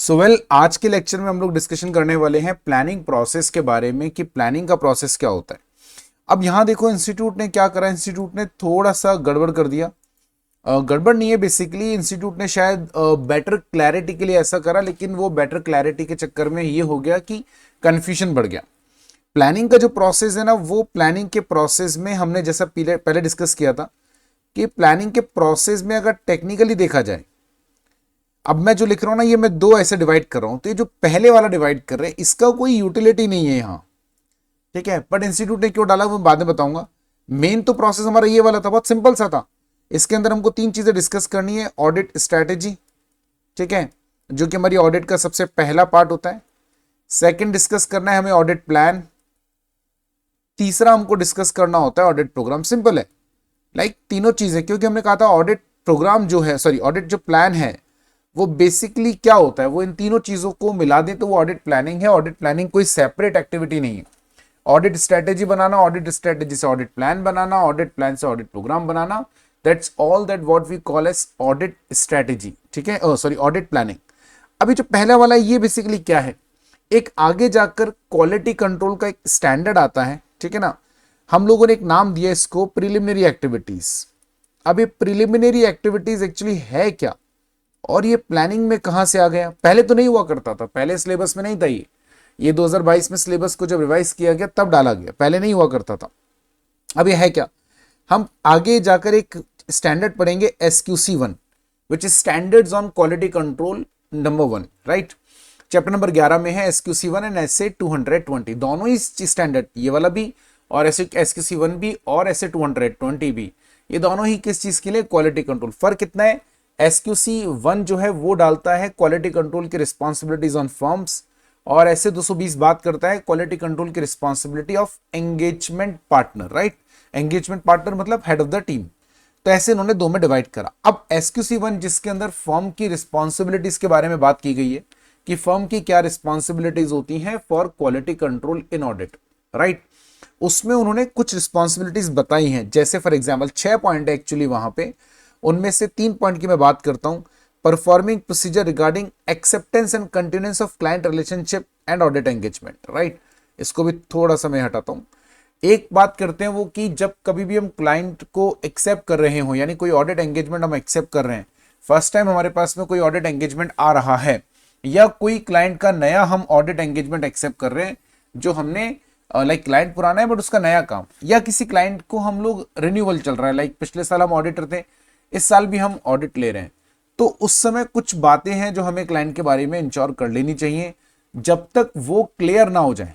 आज के लेक्चर में हम लोग डिस्कशन करने वाले हैं प्लानिंग प्रोसेस के बारे में कि प्लानिंग का प्रोसेस क्या होता है। अब यहाँ देखो इंस्टीट्यूट ने क्या करा, इंस्टीट्यूट ने थोड़ा सा गड़बड़ कर दिया। गड़बड़ नहीं है, बेसिकली इंस्टीट्यूट ने शायद बेटर क्लैरिटी के लिए ऐसा करा, लेकिन वो बेटर क्लैरिटी के चक्कर में ये हो गया कि कंफ्यूजन बढ़ गया। प्लानिंग का जो प्रोसेस है ना, वो प्लानिंग के प्रोसेस में हमने जैसा पहले डिस्कस किया था कि प्लानिंग के प्रोसेस में अगर टेक्निकली देखा जाए, अब मैं जो लिख रहा हूं ना, ये मैं दो ऐसे डिवाइड कर रहा हूं, तो ये जो पहले वाला डिवाइड कर रहे हैं इसका कोई यूटिलिटी नहीं है यहाँ, ठीक है। बट इंस्टीट्यूट ने क्यों डाला वो बाद में बताऊंगा। मेन तो प्रोसेस हमारा ये वाला था, बहुत सिंपल सा था। इसके अंदर हमको तीन चीजें डिस्कस करनी है। ऑडिट स्ट्रैटेजी, ठीक है, जो कि हमारी ऑडिट का सबसे पहला पार्ट होता है। सेकंड डिस्कस करना है हमें ऑडिट प्लान। तीसरा हमको डिस्कस करना होता है ऑडिट प्रोग्राम। सिंपल है, लाइक तीनों चीजें, क्योंकि हमने कहा था ऑडिट प्रोग्राम जो है, सॉरी ऑडिट जो प्लान है वो बेसिकली क्या होता है, वो इन तीनों चीजों को मिला दें तो वो ऑडिट प्लानिंग है। ऑडिट प्लानिंग कोई सेपरेट एक्टिविटी नहीं है। ऑडिट स्ट्रेटेजी बनाना, ऑडिट स्ट्रेटेजी से ऑडिट प्लान बनाना, ऑडिट प्लान से ऑडिट प्रोग्राम बनाना, that's all that what we call as audit strategy, ठीक है, सॉरी ऑडिट प्लानिंग। अभी जो पहला वाला है ये बेसिकली क्या है, एक आगे जाकर क्वालिटी कंट्रोल का एक स्टैंडर्ड आता है, ठीक है ना। हम लोगों ने एक नाम दिया इसको प्रिलिमिनरी एक्टिविटीज। अब ये प्रिलिमिनरी एक्टिविटीज एक्चुअली है क्या, और ये प्लानिंग में कहां से आ गया। पहले तो नहीं हुआ करता था, पहले सिलेबस में नहीं था। ये 2022 में सिलेबस को जब रिवाइज किया गया तब डाला गया, पहले नहीं हुआ करता था। अब ये है क्या, हम आगे जाकर एक स्टैंडर्ड पढ़ेंगे SQC1, which is standards on quality control number 1, right. Chapter number 11 में है SQC1 एंड SA 220, दोनों ही स्टैंडर्ड, ये वाला भी और SQC1 भी और SA 220 भी, ये दोनों ही किस चीज के लिए, क्वालिटी कंट्रोल। फर्क कितना है, SQC1 जो है वो डालता है क्वालिटी कंट्रोल की रिस्पॉन्सिबिलिटीज ऑन फर्म्स, और ऐसे 220 बात करता है क्वालिटी कंट्रोल की responsibility of engagement partner, right. Engagement partner मतलब हेड ऑफ द टीम। तो ऐसे इन्होंने दो में डिवाइड करा। अब SQC1 जिसके अंदर फर्म की रिस्पॉन्सिबिलिटीज के बारे में बात की गई है कि फर्म की क्या रिस्पॉन्सिबिलिटीज होती हैं for quality control in audit, right. उसमें उन्होंने कुछ रिस्पॉन्सिबिलिटीज बताई हैं, जैसे फॉर एग्जाम्पल 6 पॉइंट है एक्चुअली वहां पे, उनमें से 3 पॉइंट की मैं बात करता हूं। Performing procedure regarding acceptance and continuance of client relationship and audit engagement, right. इसको भी थोड़ा सा मैं हटाता हूं। एक बात करते हैं वो कि जब कभी भी हम क्लाइंट को एक्सेप्ट कर रहे हो, यानी कोई ऑडिट एंगेजमेंट हम एक्सेप्ट कर रहे हैं, फर्स्ट टाइम हमारे पास में कोई ऑडिट एंगेजमेंट आ रहा है, या कोई क्लाइंट का नया हम ऑडिट एंगेजमेंट एक्सेप्ट कर रहे हैं, जो हमने लाइक क्लाइंट पुराना है बट उसका नया काम, या किसी क्लाइंट को हम लोग रिन्यूअल चल रहा है, लाइक पिछले साल हम ऑडिटर थे, इस साल भी हम ऑडिट ले रहे हैं, तो उस समय कुछ बातें हैं जो हमें क्लाइंट के बारे में इंश्योर कर लेनी चाहिए। जब तक वो क्लियर ना हो जाए,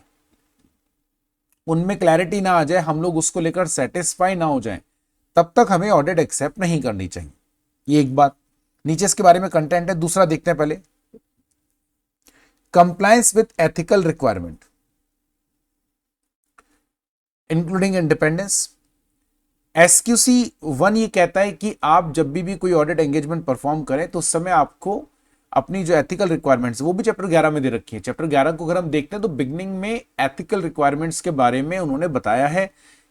उनमें क्लैरिटी ना आ जाए, हम लोग उसको लेकर सेटिस्फाई ना हो जाए, तब तक हमें ऑडिट एक्सेप्ट नहीं करनी चाहिए। ये एक बात। नीचे इसके बारे में कंटेंट है। दूसरा देखते हैं पहले, compliance with ethical requirement including independence. SQC1 ये कहता है कि आप जब भी कोई ऑडिट एंगेजमेंट परफॉर्म करें तो उस समय आपको अपनी जो एथिकल रिक्वायरमेंट्स, वो भी चैप्टर 11 में दे रखी है। चैप्टर 11 को अगर हम देखते हैं तो बिगनिंग में एथिकल रिक्वायरमेंट्स के बारे में उन्होंने बताया है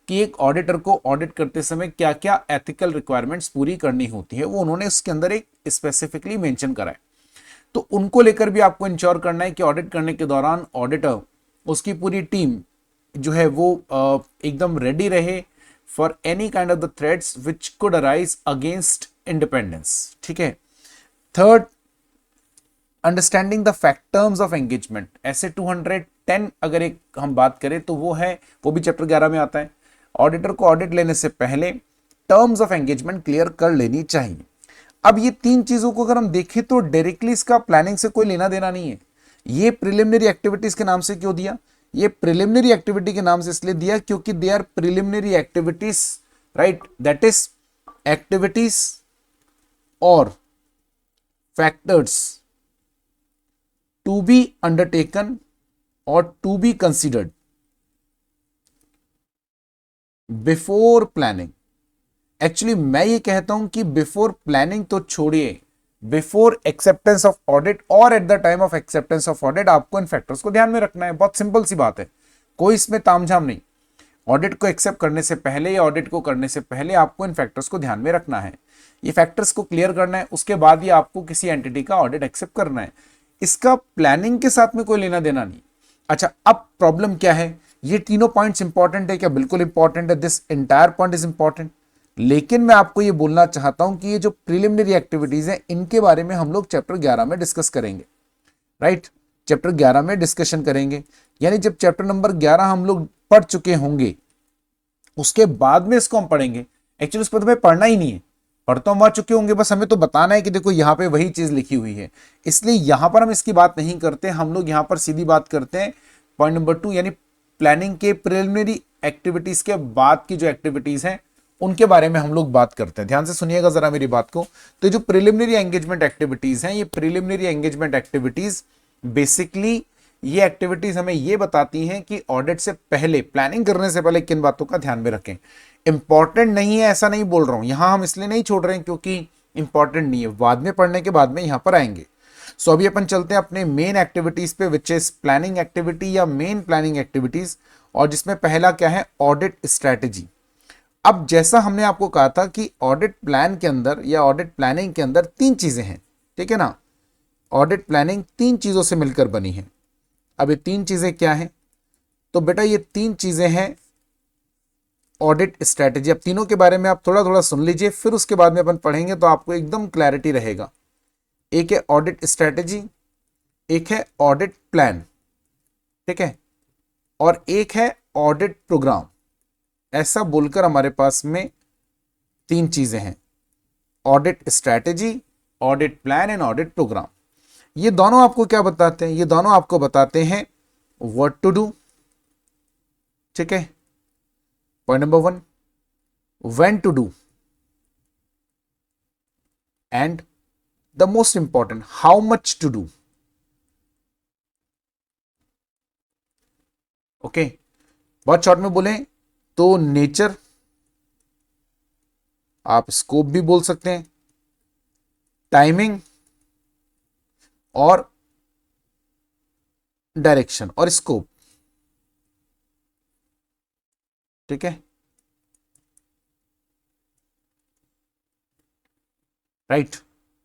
कि एक ऑडिटर को ऑडिट करते समय क्या क्या एथिकल रिक्वायरमेंट्स पूरी करनी होती है, वो उन्होंने उसके अंदर एक स्पेसिफिकली मेंशन करा है। तो उनको लेकर भी आपको इंश्योर करना है कि ऑडिट करने के दौरान ऑडिटर, उसकी पूरी टीम जो है वो एकदम रेडी रहे for any kind of the threats which could arise against independence, ठीक है। Third, understanding the fact terms of engagement. ऐसे 210 अगर एक हम बात करें तो वो है, वो भी चैप्टर 11 में आता है। ऑडिटर को ऑडिट लेने से पहले टर्म्स ऑफ एंगेजमेंट क्लियर कर लेनी चाहिए। अब ये तीन चीजों को अगर हम देखें तो डायरेक्टली इसका प्लानिंग से कोई लेना देना नहीं है। ये प्रिलिमिनरी एक्टिविटीज के नाम से क्यों दिया, ये प्रिलिमिनरी एक्टिविटी के नाम से इसलिए दिया क्योंकि they are preliminary activities, right, that is activities और फैक्टर्स टू बी अंडरटेकन और to be considered before planning. Actually मैं ये कहता हूं कि बिफोर प्लानिंग तो छोड़िए, बिफोर एक्सेप्टेंस ऑफ ऑडिट और at the time of acceptance of audit आपको इन फैक्टर्स को ध्यान में रखना है। बहुत सिंपल सी बात है, कोई इसमें तामझाम नहीं। ऑडिट को एक्सेप्ट करने से पहले या ऑडिट को करने से पहले आपको इन फैक्टर्स को ध्यान में रखना है, ये फैक्टर्स को क्लियर करना है, उसके बाद ही आपको किसी एंटिटी का ऑडिट एक्सेप्ट करना है। इसका प्लानिंग के साथ में कोई लेना देना नहीं। अच्छा, अब प्रॉब्लम क्या है, ये तीनों पॉइंट्स इंपॉर्टेंट है क्या? बिल्कुल इंपॉर्टेंट है, this entire point is important. लेकिन मैं आपको ये बोलना चाहता हूं कि ये जो प्रिलिमिनरी एक्टिविटीज हैं इनके बारे में हम लोग चैप्टर 11 में डिस्कस करेंगे, राइट? चैप्टर 11 में डिस्कशन करेंगे, यानी जब चैप्टर नंबर 11 हम लोग पढ़ चुके होंगे उसके बाद में इसको हम पढ़ेंगे। एक्चुअली उस पर तो हमें पढ़ना ही नहीं है, पढ़ तो हम आ चुके होंगे, बस हमें तो बताना है कि देखो यहाँ पे वही चीज लिखी हुई है। इसलिए यहां पर हम इसकी बात नहीं करते, हम लोग यहां पर सीधी बात करते हैं पॉइंट नंबर 2, यानी प्लानिंग के प्रिलिमिनरी एक्टिविटीज के बाद की जो एक्टिविटीज हैं उनके बारे में हम लोग बात करते हैं। ध्यान से सुनिएगा जरा मेरी बात को। तो जो प्रिलिमिनरी एंगेजमेंट एक्टिविटीज हैं, ये प्रिलिमिनरी एंगेजमेंट एक्टिविटीज बेसिकली ये एक्टिविटीज हमें ये बताती हैं कि ऑडिट से पहले, प्लानिंग करने से पहले किन बातों का ध्यान में रखें। इंपॉर्टेंट नहीं है ऐसा नहीं बोल रहा हूं, यहां हम इसलिए नहीं छोड़ रहे हैं क्योंकि इंपॉर्टेंट नहीं है, बाद में पढ़ने के बाद में यहां पर आएंगे। सो अभी अपन चलते हैं अपने मेन एक्टिविटीज पे, विच इज प्लानिंग एक्टिविटी या मेन प्लानिंग एक्टिविटीज, और जिसमें पहला क्या है, ऑडिट स्ट्रैटेजी। अब जैसा हमने आपको कहा था कि ऑडिट प्लान के अंदर या ऑडिट प्लानिंग के अंदर 3 चीजें हैं, ठीक है ना? ऑडिट प्लानिंग 3 चीजों से मिलकर बनी है। अब ये 3 चीजें क्या हैं? तो बेटा ये 3 चीजें हैं ऑडिट स्ट्रैटेजी। अब तीनों के बारे में आप थोड़ा थोड़ा सुन लीजिए, फिर उसके बाद में अपन पढ़ेंगे तो आपको एकदम क्लैरिटी रहेगा। एक है ऑडिट स्ट्रैटेजी, एक है ऑडिट प्लान, ठीक है, और एक है ऑडिट प्रोग्राम। ऐसा बोलकर हमारे पास में 3 चीजें हैं, audit strategy, audit plan and audit program. ये दोनों आपको क्या बताते हैं? ये दोनों आपको बताते हैं व्हाट टू डू, ठीक है, point number 1, when to do, and the most important, how much to do. Okay, बहुत शॉर्ट में बोलें तो नेचर, आप स्कोप भी बोल सकते हैं, टाइमिंग और डायरेक्शन और स्कोप, ठीक है, राइट।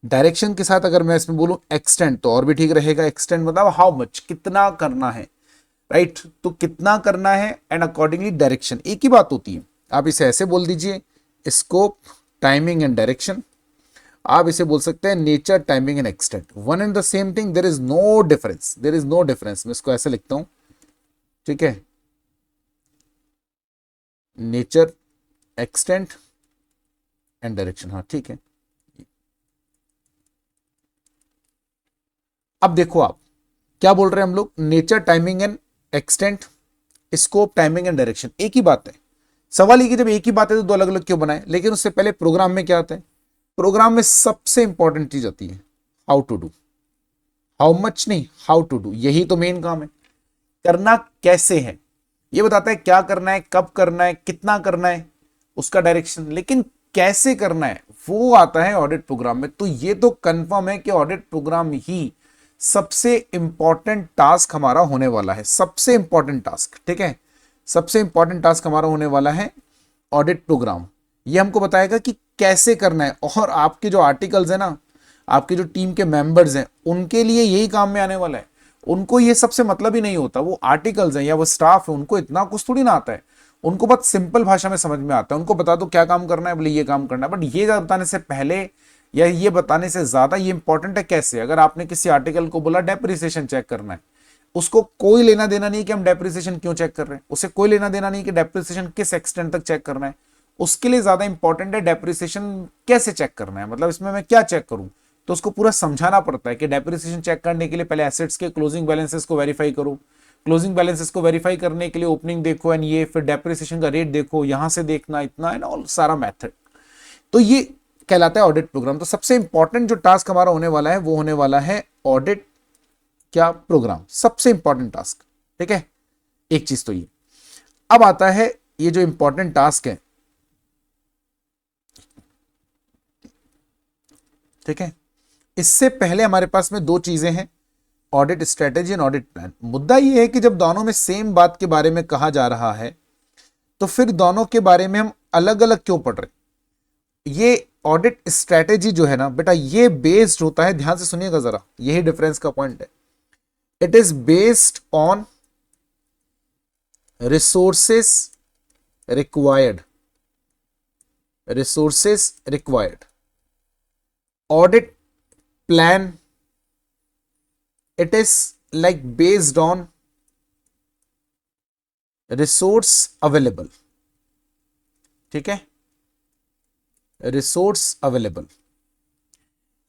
डायरेक्शन के साथ अगर मैं इसमें बोलूं एक्सटेंड तो और भी ठीक रहेगा। एक्सटेंड मतलब हाउ मच, कितना करना है, राइट? तो कितना करना है एंड अकॉर्डिंगली डायरेक्शन, एक ही बात होती है। आप इसे ऐसे बोल दीजिए, स्कोप, टाइमिंग एंड डायरेक्शन। आप इसे बोल सकते हैं nature, timing and extent, one and the same thing, there is no difference, there is no difference. मैं इसको ऐसे लिखता हूं, ठीक है, नेचर, एक्सटेंट एंड डायरेक्शन, हाँ ठीक है। अब देखो आप क्या बोल रहे हैं हम लोग, nature, timing and extent, scope, timing and direction, एक ही बात है। सवाल ये कि जब एक ही बात है तो 2 अलग अलग क्यों बनाए? लेकिन उससे पहले प्रोग्राम में क्या आता है? प्रोग्राम में सबसे इंपॉर्टेंट चीज आती है how to do, how much नहीं, हाउ टू डू। यही तो मेन काम है, करना कैसे है ये बताता है, क्या करना है, कब करना है, कितना करना है, उसका डायरेक्शन। लेकिन कैसे करना है वो आता है ऑडिट प्रोग्राम में। तो ये तो कंफर्म है कि ऑडिट प्रोग्राम ही सबसे इंपॉर्टेंट टास्क हमारा होने वाला है, सबसे इंपॉर्टेंट टास्क, ठीक है, सबसे इंपॉर्टेंट टास्क हमारा होने वाला है ऑडिट प्रोग्राम। ये हमको बताएगा कि कैसे करना है, और आपके जो आर्टिकल्स है ना, आपके जो टीम के मेंबर्स हैं उनके लिए यही काम में आने वाला है। उनको ये सबसे मतलब ही नहीं होता, वो आर्टिकल्स हैं या वो स्टाफ है, उनको इतना कुछ थोड़ी ना आता है, उनको बहुत सिंपल भाषा में समझ में आता है। उनको बता दो क्या काम करना है, बोले ये काम करना है। बट ये बताने से पहले या ये बताने से ज्यादा ये इंपॉर्टेंट है कैसे। अगर आपने किसी आर्टिकल को बोला डेप्रिसिएशन चेक करना है, उसको कोई लेना देना नहीं कि हम डेप्रिसिएशन क्यों चेक कर रहे हैं, उसे कोई लेना देना नहीं कि डेप्रिसिएशन किस एक्सटेंट तक चेक करना है। उसके लिए ज्यादा इंपॉर्टेंट है डेप्रिसिएशन कैसे चेक करना है, मतलब इसमें मैं क्या चेक करूं। तो उसको पूरा समझाना पड़ता है कि डेप्रिसिएशन चेक करने के लिए पहले एसेट्स के क्लोजिंग बैलेंसेस को वेरीफाई करो, क्लोजिंग बैलेंसेस को वेरीफाई करने के लिए ओपनिंग देखो एंड ये, फिर डेप्रिसिएशन का रेट देखो, यहां से देखना इतना एंड ऑल सारा मेथड। तो ये कहलाता है ऑडिट प्रोग्राम। तो सबसे इंपॉर्टेंट जो टास्क हमारा होने वाला है वो होने वाला है ऑडिट क्या प्रोग्राम, सबसे इंपॉर्टेंट टास्क, ठीक है। एक चीज तो ये। अब आता है ये जो इंपॉर्टेंट टास्क है, ठीक है, इससे पहले हमारे पास में 2 चीजें हैं, audit strategy and audit plan. मुद्दा ये है कि जब दोनों में सेम बात के बारे में कहा जा रहा है तो फिर दोनों के बारे में हम अलग अलग क्यों पढ़ रहे। ये ऑडिट स्ट्रेटेजी जो है ना बेटा, ये बेस्ड होता है, ध्यान से सुनिएगा जरा, यही डिफरेंस का पॉइंट है। It is based on resources required, resources required. Audit plan, it is like based on resource available, ठीक है, रिसोर्स अवेलेबल।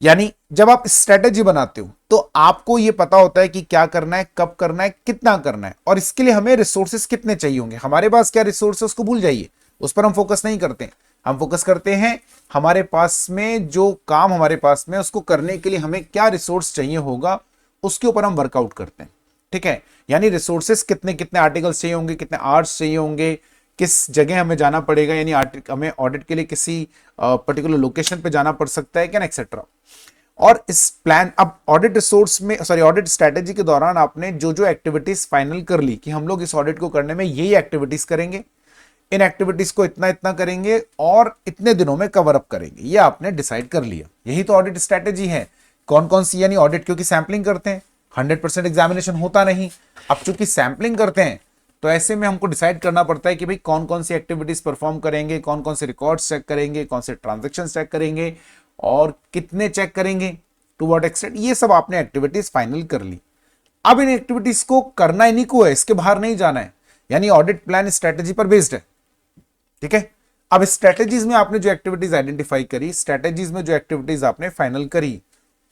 यानी जब आप स्ट्रेटेजी बनाते हो तो आपको यह पता होता है कि क्या करना है, कब करना है, कितना करना है, और इसके लिए हमें रिसोर्सेस कितने चाहिए होंगे। हमारे पास क्या रिसोर्स है उसको भूल जाइए, उस पर हम फोकस नहीं करते। हम फोकस करते हैं हमारे पास में जो काम हमारे पास में उसको करने के लिए हमें क्या रिसोर्स चाहिए होगा, उसके ऊपर हम वर्कआउट करते हैं, ठीक है। यानी रिसोर्सेस कितने कितने आर्टिकल्स चाहिए होंगे, कितने आवर्स चाहिए होंगे, किस जगह हमें जाना पड़ेगा, यानी हमें ऑडिट के लिए किसी पर्टिकुलर लोकेशन पे जाना पड़ सकता है क्या, एक्सेट्रा। और इस प्लान, अब ऑडिट रिसोर्स में, सॉरी, ऑडिट स्ट्रेटेजी के दौरान आपने जो जो एक्टिविटीज फाइनल कर ली कि हम लोग इस ऑडिट को करने में यही एक्टिविटीज करेंगे, इन एक्टिविटीज को इतना इतना करेंगे और इतने दिनों में कवर अप करेंगे, ये आपने डिसाइड कर लिया। यही तो ऑडिट स्ट्रेटेजी है। कौन कौन सी, यानी ऑडिट क्योंकि सैंपलिंग करते हैं, 100% एग्जामिनेशन होता नहीं। अब चूंकि सैंपलिंग करते हैं तो ऐसे में हमको डिसाइड करना पड़ता है कि भाई कौन कौन सी एक्टिविटीज परफॉर्म करेंगे, कौन कौन से रिकॉर्ड्स चेक करेंगे, कौन से ट्रांजैक्शंस चेक करेंगे और कितने चेक करेंगे, टू व्हाट एक्सटेंट। ये सब आपने एक्टिविटीज फाइनल कर ली। अब इन एक्टिविटीज को करना इन्हीं को है, इसके बाहर नहीं जाना है। यानी ऑडिट प्लान स्ट्रेटेजी पर बेस्ड है, ठीक है। अब स्ट्रेटेजीज में आपने जो एक्टिविटीज आइडेंटिफाई करी, स्ट्रेटेजीज में जो एक्टिविटीज आपने फाइनल करी,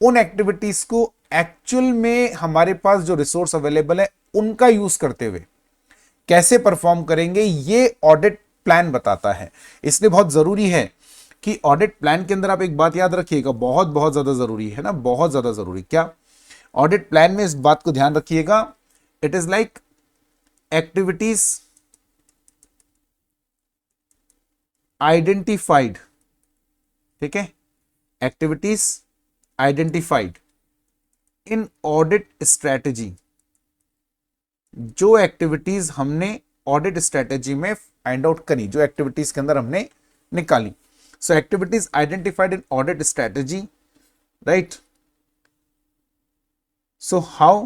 उन एक्टिविटीज को एक्चुअल में हमारे पास जो रिसोर्स अवेलेबल है उनका यूज करते हुए कैसे परफॉर्म करेंगे, ये ऑडिट प्लान बताता है। इसलिए बहुत जरूरी है कि ऑडिट प्लान के अंदर आप एक बात याद रखिएगा, बहुत बहुत ज्यादा जरूरी है ना, बहुत ज्यादा जरूरी। क्या? ऑडिट प्लान में इस बात को ध्यान रखिएगा, it is like activities identified, ठीक है, activities identified in audit strategy. जो एक्टिविटीज हमने ऑडिट स्ट्रेटेजी में फाइंड आउट करी, जो एक्टिविटीज के अंदर हमने निकाली, so activities identified in audit strategy, right. So how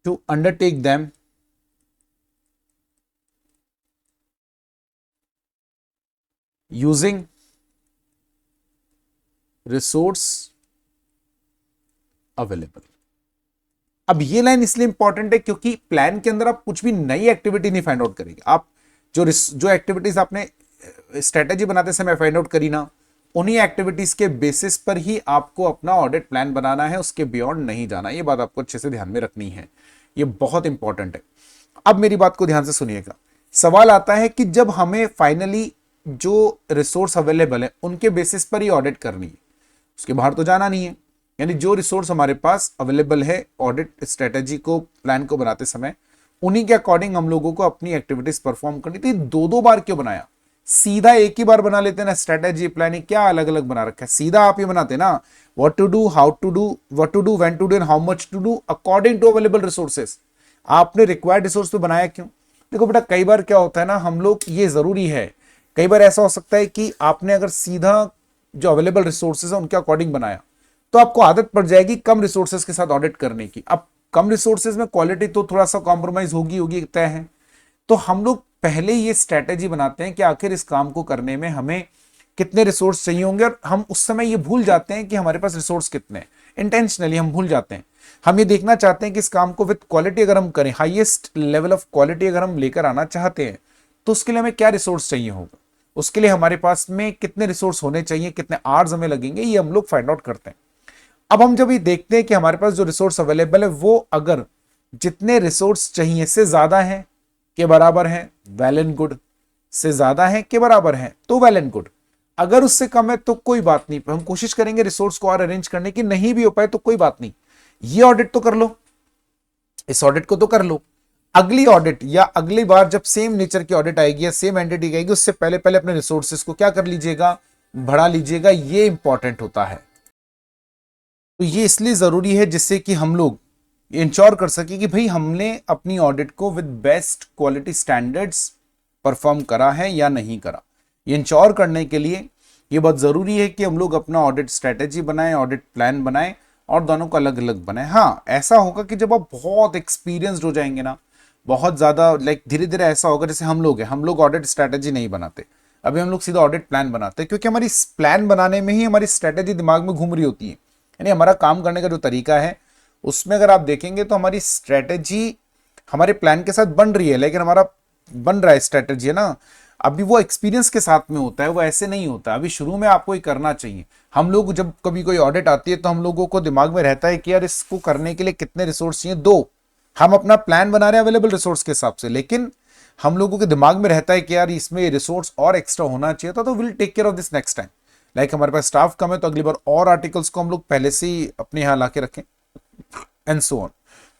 to undertake them, using resource available. अब ये लाइन इसलिए इंपॉर्टेंट है क्योंकि प्लान के अंदर आप कुछ भी नई एक्टिविटी नहीं फाइंड आउट करेंगे। आप जो एक्टिविटीज आपने स्ट्रेटेजी बनाते समय फाइंड आउट करी ना, उन्हीं एक्टिविटीज के बेसिस पर ही आपको अपना ऑडिट प्लान बनाना है, उसके बियॉन्ड नहीं जाना। ये बात आपको अच्छे से ध्यान में रखनी है, ये बहुत इंपॉर्टेंट है। अब मेरी बात को ध्यान से सुनिएगा। सवाल आता है कि जब हमें फाइनली जो रिसोर्स अवेलेबल है उनके बेसिस पर ही ऑडिट करनी है, उसके बाहर तो जाना नहीं है। यानी जो रिसोर्स हमारे पास अवेलेबल है ऑडिट स्ट्रेटेजी को, प्लान को बनाते समय, उन्हीं के अकॉर्डिंग हम लोगों को अपनी एक्टिविटीज परफॉर्म करनी थी। दो दो बार क्यों बनाया? सीधा एक ही बार बना लेते ना, स्ट्रेटेजी प्लानिंग क्या अलग अलग बना रखा है। सीधा आप ये बनाते ना, what to do, how to do, what to do, when to do and how much to do according to available resources. आपने रिक्वायर्ड रिसोर्स पे बनाया क्यों? देखो बेटा, कई बार क्या होता है ना, हम लोग, ये जरूरी है, कई बार ऐसा हो सकता है कि आपने अगर सीधा जो अवेलेबल रिसोर्सेज है उनके अकॉर्डिंग बनाया तो आपको आदत पड़ जाएगी कम रिसोर्सेज के साथ ऑडिट करने की। अब कम रिसोर्सेज में क्वालिटी तो थोड़ा सा कॉम्प्रोमाइज होगी तय है। तो हम लोग पहले ये स्ट्रेटेजी बनाते हैं कि आखिर इस काम को करने में हमें कितने रिसोर्स चाहिए होंगे, और हम उस समय ये भूल जाते हैं कि हमारे पास रिसोर्स कितने हैं। इंटेंशनली हम भूल जाते हैं। हम ये देखना चाहते हैं कि इस काम को विद क्वालिटी अगर हम करें, हाईएस्ट लेवल ऑफ क्वालिटी अगर हम लेकर आना चाहते हैं, तो उसके लिए हमें क्या रिसोर्स चाहिए होगा, उसके लिए हमारे पास में कितने रिसोर्स होने चाहिए, कितने आवर्स हमें लगेंगे, ये हम लोग फाइंड आउट करते हैं। अब हम जब ये देखते हैं कि हमारे पास जो रिसोर्स अवेलेबल है वो अगर जितने रिसोर्स चाहिए से ज्यादा है के बराबर है, वेल एंड गुड। से ज्यादा है के बराबर है तो वेल एंड गुड। अगर उससे कम है तो कोई बात नहीं, हम कोशिश करेंगे रिसोर्स को और अरेंज करने की। नहीं भी हो पाए तो कोई बात नहीं, ये ऑडिट तो कर लो, इस ऑडिट को तो कर लो। अगली ऑडिट या अगली बार जब सेम नेचर की ऑडिट आएगी या सेम एंटिटी आएगी, उससे पहले पहले अपने रिसोर्सेस को क्या कर लीजिएगा, बढ़ा लीजिएगा। ये इंपॉर्टेंट होता है। तो ये इसलिए जरूरी है जिससे कि हम लोग इंश्योर कर सके कि भाई हमने अपनी ऑडिट को with best quality standards perform करा है या नहीं करा। ये इंश्योर करने के लिए ये बहुत ज़रूरी है कि हम लोग अपना ऑडिट स्ट्रेटेजी बनाएं, ऑडिट प्लान बनाएं और दोनों को अलग अलग बनाएं। हाँ, ऐसा होगा कि जब आप बहुत एक्सपीरियंस्ड हो जाएंगे ना, बहुत ज़्यादा लाइक धीरे धीरे ऐसा होगा, जैसे हम लोग हैं, हम लोग ऑडिट स्ट्रेटेजी नहीं बनाते, अभी हम लोग सीधा ऑडिट प्लान बनाते हैं, क्योंकि हमारी प्लान बनाने में ही हमारी स्ट्रेटेजी दिमाग में घूम रही होती है। यानी हमारा काम करने का जो तरीका है उसमें अगर आप देखेंगे तो हमारी स्ट्रेटेजी हमारे प्लान के साथ बन रही है, लेकिन हमारा बन रहा है स्ट्रेटेजी है ना, अभी वो एक्सपीरियंस के साथ में होता है, वो ऐसे नहीं होता। अभी शुरू में आपको ये करना चाहिए। हम लोग जब कभी कोई ऑडिट आती है तो हम लोगों को दिमाग में रहता है कि यार इसको करने के लिए कितने रिसोर्स चाहिए, दो, हम अपना प्लान बना रहे हैं अवेलेबल रिसोर्स के हिसाब से, लेकिन हम लोगों के दिमाग में रहता है कि यार इसमें रिसोर्स और एक्स्ट्रा होना चाहिए था, तो will take care of this next time. Like हमारे पास स्टाफ कम है तो अगली बार और आर्टिकल्स को हम लोग पहले से ही अपने यहाँ ला के रखें, एंड सो ऑन।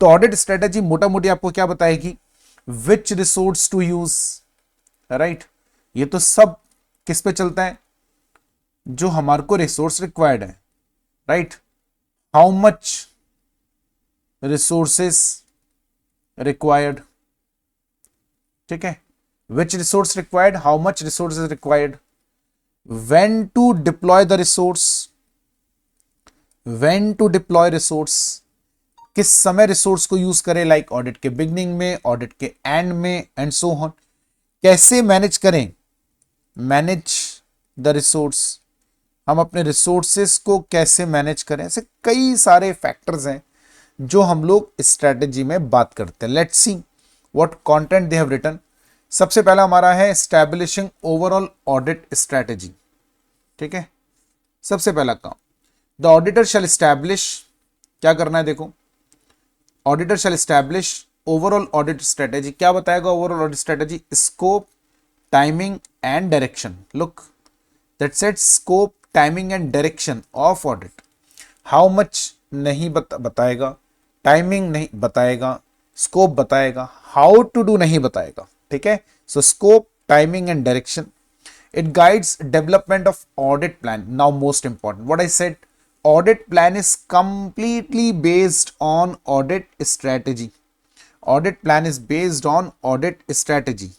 तो ऑडिट स्ट्रेटेजी मोटा मोटी आपको क्या बताएगी, विच रिसोर्स टू यूज, राइट। ये तो सब किस पे चलता है, जो हमारे को रिसोर्स रिक्वायर्ड है, right. How much resources required, ठीक है, which resource required, how much resources required, when to deploy the resource, when to deploy resource, किस समय रिसोर्स को यूज करें, लाइक ऑडिट के बिगनिंग में, ऑडिट के एंड में, एंड सो ऑन। कैसे मैनेज करें, मैनेज द रिसोर्स, हम अपने रिसोर्सेस को कैसे मैनेज करें। ऐसे कई सारे फैक्टर्स हैं जो हम लोग स्ट्रेटेजी में बात करते हैं। Let's see what content they have written. सबसे पहला हमारा है एस्टैब्लिशिंग ओवरऑल ऑडिट स्ट्रेटेजी, ठीक है। सबसे पहला काम, द ऑडिटर शैल एस्टैब्लिश, क्या करना है देखो, ऑडिटर शैल एस्टैब्लिश ओवरऑल ऑडिट स्ट्रेटेजी। क्या बताएगा overall audit strategy, scope, timing and direction. Look, that set scope, timing and direction of audit. How much नहीं बताएगा, टाइमिंग नहीं बताएगा, स्कोप बताएगा, हाउ टू डू नहीं बताएगा, ठीक है। So scope, timing and direction, it guides development of audit plan. Now most important, what I said, audit plan is completely based on audit strategy. Audit plan is based on audit strategy.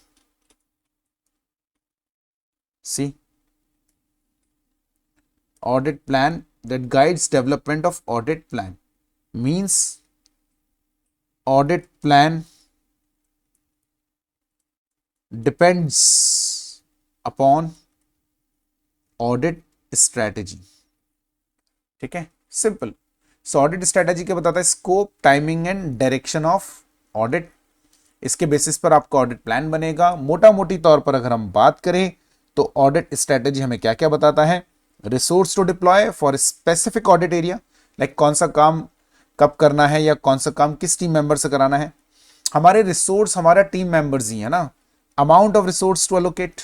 See, audit plan that guides development of audit plan means audit plan depends upon audit strategy, ठीक है, simple. सो audit strategy क्या बताता है, scope, timing and direction of audit. इसके basis पर आपका audit plan बनेगा। मोटा मोटी तौर पर अगर हम बात करें तो ऑडिट स्ट्रैटेजी हमें क्या क्या बताता है, resource to deploy for specific audit area, like कौन सा काम कब करना है या कौन सा काम किस टीम मेंबर से कराना है। हमारे रिसोर्स हमारा टीम मेंबर्स ही है ना। Amount of resource to allocate,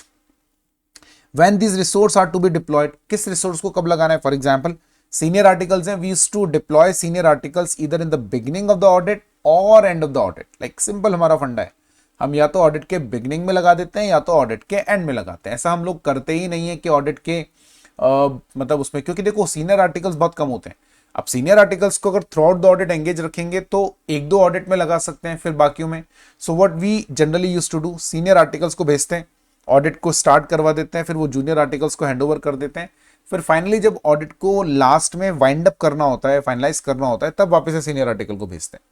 when these resource are to be deployed, किस रिसोर्स को कब लगाना है। फॉर एग्जाम्पल सीनियर आर्टिकल्स हैं, we used to deploy senior articles either in the beginning of the audit और end of the audit. Like simple हमारा फंडा है, हम या तो ऑडिट के बिगिनिंग में लगा देते हैं या तो ऑडिट के एंड में लगाते हैं। ऐसा हम लोग करते ही नहीं है कि ऑडिट के मतलब उसमें, क्योंकि देखो सीनियर आर्टिकल्स बहुत कम होते हैं। अब सीनियर आर्टिकल्स को अगर through out the audit engage रखेंगे तो एक दो ऑडिट में लगा सकते हैं, फिर बाकियों में। So what we generally used to do, senior articles को भेजते हैं, ऑडिट को स्टार्ट करवा देते हैं, फिर वो जूनियर आर्टिकल्स को हैंड ओवर कर देते हैं, फिर फाइनली जब ऑडिट को लास्ट में वाइंड अप करना होता है, फाइनलाइज करना होता है, तब वापस से सीनियर आर्टिकल को भेजते हैं,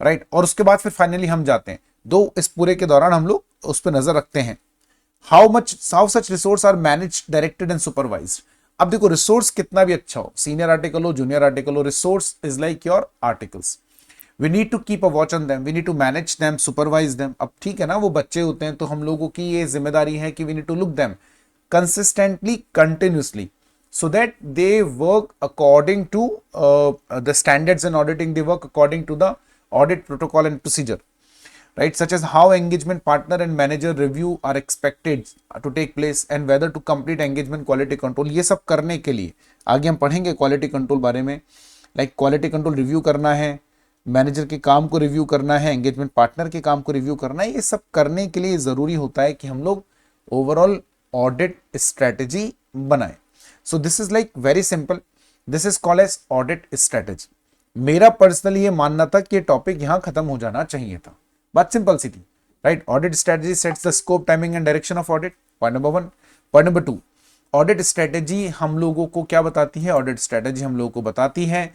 राइट। और उसके बाद फिर फाइनली हम जाते हैं। दो इस पूरे के दौरान हम लोग उस पर नजर रखते हैं। How such resource are manage, directed and supervised. अब देखो रिसोर्स कितना भी अच्छा हो, सीनियर आर्टिकल हो, जूनियर आर्टिकल हो, resource is like your articles. We need to keep a watch on them, we need to manage them, supervise them। अब ठीक है ना, वो बच्चे होते हैं तो हम लोगों की ये जिम्मेदारी है कि we need to look them consistently, continuously, so that they work according to the standards in auditing, they work according to the audit protocol and procedure, right, such as how engagement partner and manager review are expected to take place and whether to complete engagement quality control। ये सब करने के लिए आगे हम पढ़ेंगे quality control बारे में, लाइक क्वालिटी कंट्रोल रिव्यू करना है, मैनेजर के काम को रिव्यू करना है, एंगेजमेंट पार्टनर के काम को रिव्यू करना है। ये सब करने के लिए जरूरी होता है कि हम लोग ओवरऑल ऑडिट स्ट्रेटेजी बनाएं। So this is like very simple, this is called as audit strategy. मेरा पर्सनली ये मानना था कि ये टॉपिक यहां खत्म हो जाना चाहिए था, बात सिंपल सी थी, right. Audit strategy sets the scope, timing and direction of audit, point number 1। Point number 2, audit strategy हम लोगों को क्या बताती है? ऑडिट स्ट्रेटेजी हम लोगों को बताती है